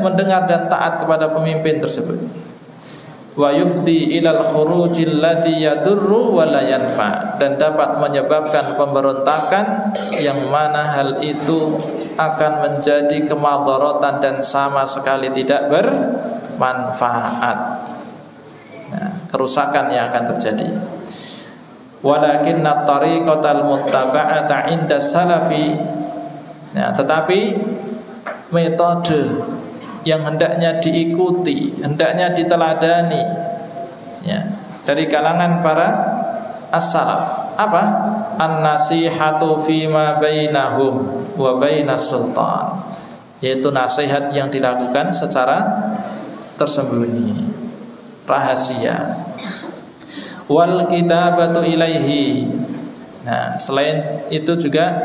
mendengar dan taat kepada pemimpin tersebut. Wa yufdi ilal khurujil ladzi yadurru wa la yanfa, dan dapat menyebabkan pemberontakan yang mana hal itu akan menjadi kemadharatan dan sama sekali tidak bermanfaat. Nah, kerusakan yang akan terjadi. Walakinna tariqatal muttaba'ata 'inda salafi. Nah, tetapi metode yang hendaknya diikuti, hendaknya diteladani dari kalangan para as-salaf apa? An-nasihatu fima bainahum wa bainas sultan, yaitu nasihat yang dilakukan secara tersembunyi, rahasia. Wal kitabatu ilaihi. Nah, selain itu juga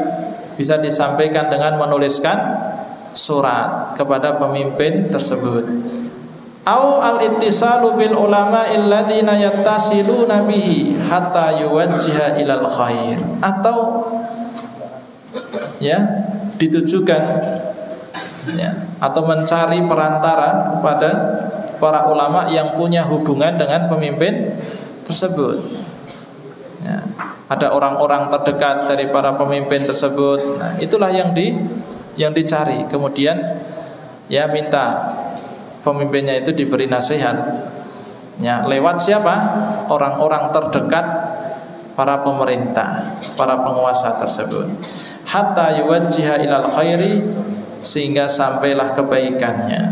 bisa disampaikan dengan menuliskan surat kepada pemimpin tersebut. Au al-ittisalu bil ulama alladziina yattasiluna bihi hatta yuwajjiha ilal khair, atau ditujukan atau mencari perantara kepada para ulama yang punya hubungan dengan pemimpin tersebut. Ada orang-orang terdekat dari para pemimpin tersebut. Nah, itulah yang dicari. Kemudian minta pemimpinnya itu diberi nasihat. Lewat siapa? Orang-orang terdekat para pemerintah, para penguasa tersebut. Hatta yuwajjiha ilal khairi, sehingga sampailah kebaikannya.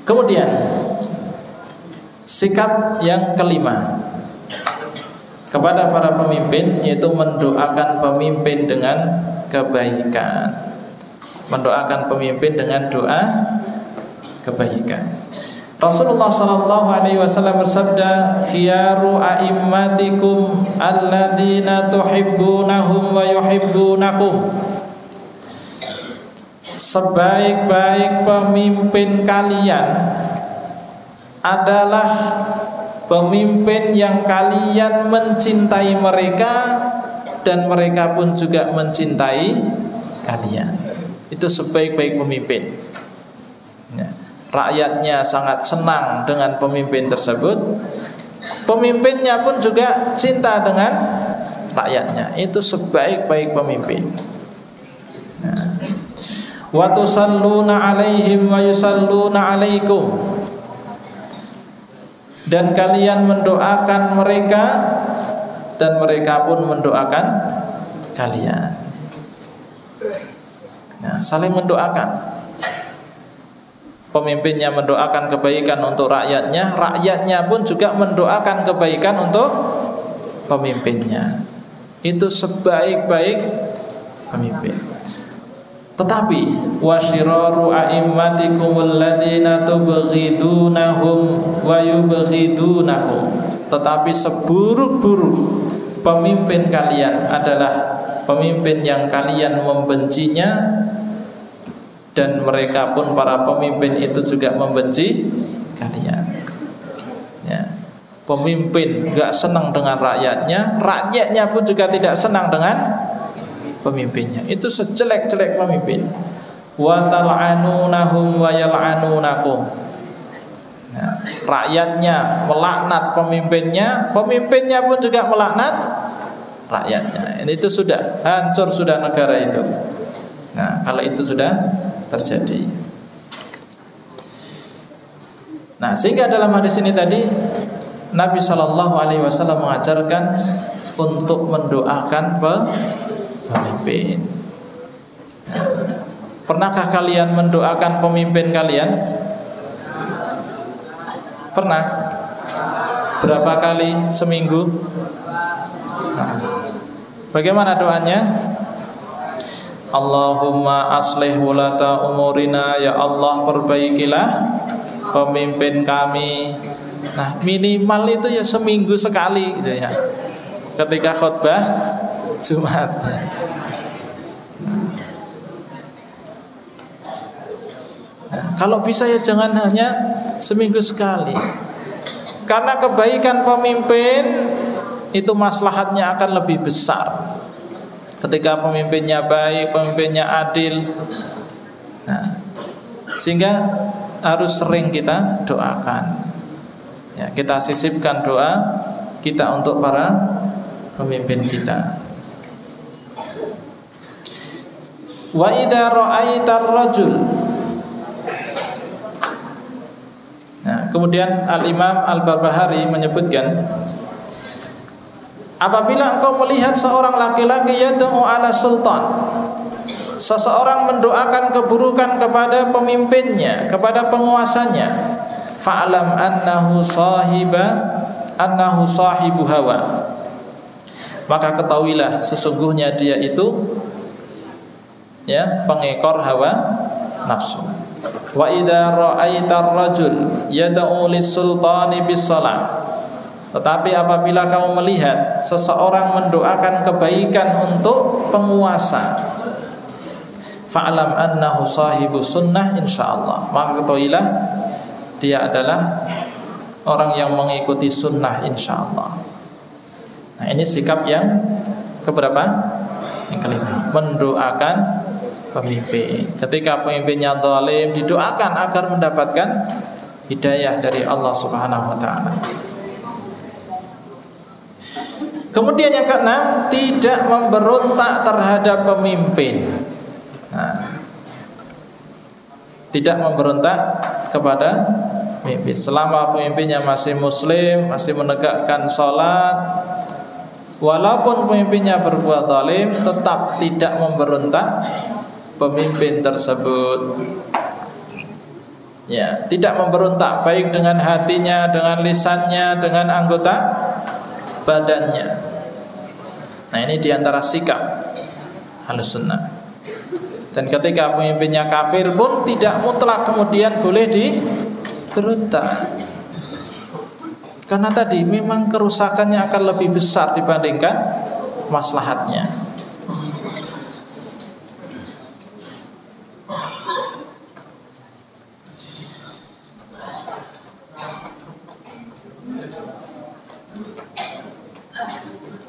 Kemudian sikap yang kelima kepada para pemimpin, yaitu mendoakan pemimpin dengan kebaikan. Mendoakan pemimpin dengan doa kebaikan. Rasulullah sallallahu alaihi wasallam bersabda, "Khiyaru a'immatikum alladzina tuhibbunahum wa yuhibbunakum." Sebaik-baik pemimpin kalian adalah pemimpin yang kalian mencintai mereka dan mereka pun juga mencintai kalian. Itu sebaik-baik pemimpin. Rakyatnya sangat senang dengan pemimpin tersebut, pemimpinnya pun juga cinta dengan rakyatnya. Itu sebaik-baik pemimpin. Wa tusalluna alaihim wa yusalluna alaikum, dan kalian mendoakan mereka dan mereka pun mendoakan kalian. Nah, saling mendoakan. Pemimpinnya mendoakan kebaikan untuk rakyatnya, rakyatnya pun juga mendoakan kebaikan untuk pemimpinnya. Itu sebaik-baik pemimpin. Tetapi wasyiraru a'immatikumul ladzina tubghidunahum wa yubghidunakum. Tetapi seburuk-buruk pemimpin kalian adalah pemimpin yang kalian membencinya, dan mereka pun para pemimpin itu juga membenci kalian. Ya. Pemimpin gak senang dengan rakyatnya, rakyatnya pun juga tidak senang dengan pemimpinnya. Itu sejelek-jelek pemimpin. Wa tal'anunahum wa yal'anunakum. Nah, rakyatnya melaknat pemimpinnya, pemimpinnya pun juga melaknat rakyatnya. Ini itu sudah hancur sudah negara itu. Nah, kalau itu sudah terjadi. Nah, sehingga dalam hadis ini tadi Nabi SAW mengajarkan untuk mendoakan pemimpin. Nah, pernahkah kalian mendoakan pemimpin kalian? Pernah? Berapa kali seminggu? Nah, bagaimana doanya? Allahumma aslih wulata umurina, ya Allah perbaikilah pemimpin kami. Nah, minimal itu ya seminggu sekali gitu ya, ketika khutbah Jumat. Nah, kalau bisa ya jangan hanya seminggu sekali, karena kebaikan pemimpin itu maslahatnya akan lebih besar ketika pemimpinnya baik, pemimpinnya adil. Nah, sehingga harus sering kita doakan. Ya, kita sisipkan doa kita untuk para pemimpin kita. Wa idza ra'aitar rajul. Nah, kemudian Al-Imam Al-Barbahari menyebutkan, apabila engkau melihat seorang laki-laki yad'u ala sultan, seseorang mendoakan keburukan kepada pemimpinnya, kepada penguasanya, fa'lam annahu sahibu hawa, maka ketahuilah sesungguhnya dia itu ya pengekor hawa nafsu. Wa idza ra'aitar rajul yad'u lis-sultani bis-shalah, tetapi apabila kamu melihat seseorang mendoakan kebaikan untuk penguasa, fa'lam annahu sahibu sunnah insyaallah, maka ketahuilah dia adalah orang yang mengikuti sunnah insyaallah. Nah, ini sikap yang keberapa? Yang kelima, mendoakan pemimpin. Ketika pemimpinnya zalim, didoakan agar mendapatkan hidayah dari Allah Subhanahu wa taala. Kemudian yang keenam, tidak memberontak terhadap pemimpin. Nah, tidak memberontak kepada pemimpin selama pemimpinnya masih muslim, masih menegakkan sholat. Walaupun pemimpinnya berbuat zalim, tetap tidak memberontak pemimpin tersebut. Ya, tidak memberontak baik dengan hatinya, dengan lisannya, dengan anggota badannya. Nah, ini diantara sikap Ahlussunnah. Dan ketika pemimpinnya kafir pun tidak mutlak kemudian boleh diberontak, karena tadi memang kerusakannya akan lebih besar dibandingkan maslahatnya.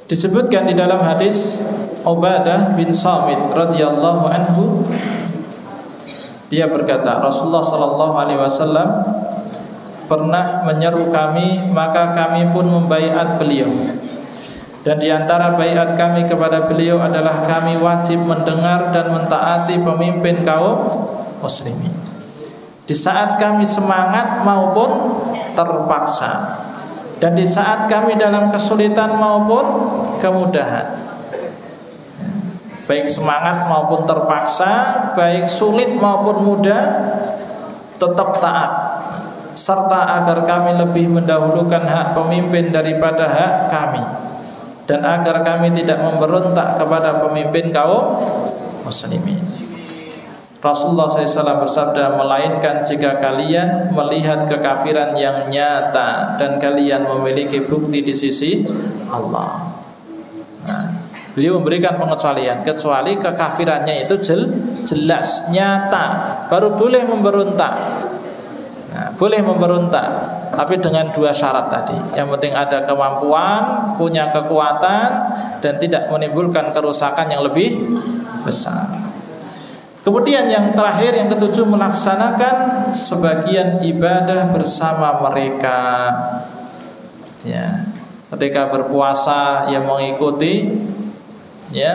Disebutkan di dalam hadis Ubadah bin Samit radhiyallahu anhu, dia berkata, Rasulullah sallallahu alaihi wasallam pernah menyeru kami, maka kami pun membaiat beliau. Dan di antara baiat kami kepada beliau adalah kami wajib mendengar dan mentaati pemimpin kaum muslimin, di saat kami semangat maupun terpaksa. dan di saat kami dalam kesulitan maupun kemudahan, baik semangat maupun terpaksa, baik sulit maupun mudah, tetap taat, serta agar kami lebih mendahulukan hak pemimpin daripada hak kami, dan agar kami tidak memberontak kepada pemimpin kaum muslimin. Rasulullah SAW bersabda, melainkan jika kalian melihat kekafiran yang nyata dan kalian memiliki bukti di sisi Allah. Nah, beliau memberikan pengecualian, kecuali kekafirannya itu jelas, nyata, baru boleh memberontak. Nah, boleh memberontak, tapi dengan 2 syarat tadi. Yang penting ada kemampuan, punya kekuatan, dan tidak menimbulkan kerusakan yang lebih besar. Kemudian yang terakhir, yang ke-7, melaksanakan sebagian ibadah bersama mereka. Ya, ketika berpuasa ya mengikuti ya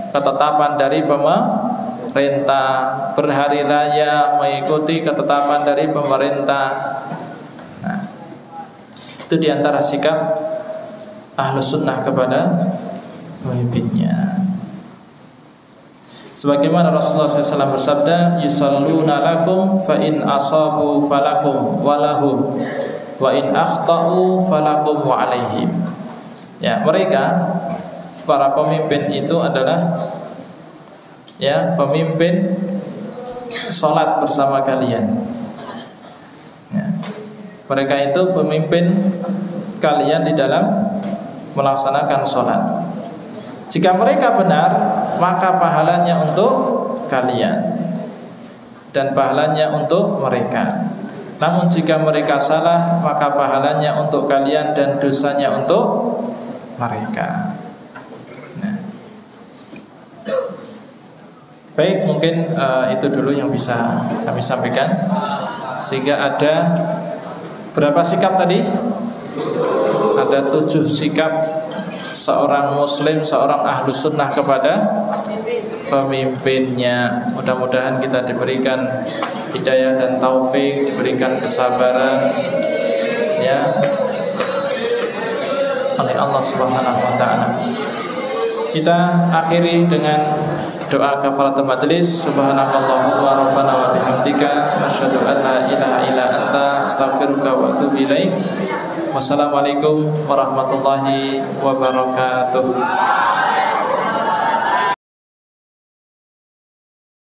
ketetapan dari pemerintah, berhari raya mengikuti ketetapan dari pemerintah. Nah, itu diantara sikap Ahlus Sunnah kepada pemimpinnya. Sebagaimana Rasulullah SAW bersabda, yusalluna lakum fa in asabu falakum walahum wa in akhta'u falakum wa alaihim. Ya, mereka para pemimpin itu adalah ya pemimpin salat bersama kalian. Ya, mereka itu pemimpin kalian di dalam melaksanakan salat. Jika mereka benar, maka pahalanya untuk kalian dan pahalanya untuk mereka. Namun jika mereka salah, maka pahalanya untuk kalian dan dosanya untuk mereka. Nah. Baik, mungkin itu dulu yang bisa kami sampaikan. Sehingga ada berapa sikap tadi? Ada 7 sikap seorang muslim, seorang Ahlus Sunnah kepada pemimpinnya. Mudah-mudahan kita diberikan hidayah dan taufik, diberikan kesabaran ya oleh Allah Subhanahu wa taala. Kita akhiri dengan doa kafaratul majelis. Subhanakallahumma rabbana wa bihamdika asyhadu an la ilaha illa anta astaghfiruka wa atubu ilaik. Wassalamualaikum warahmatullahi wabarakatuh.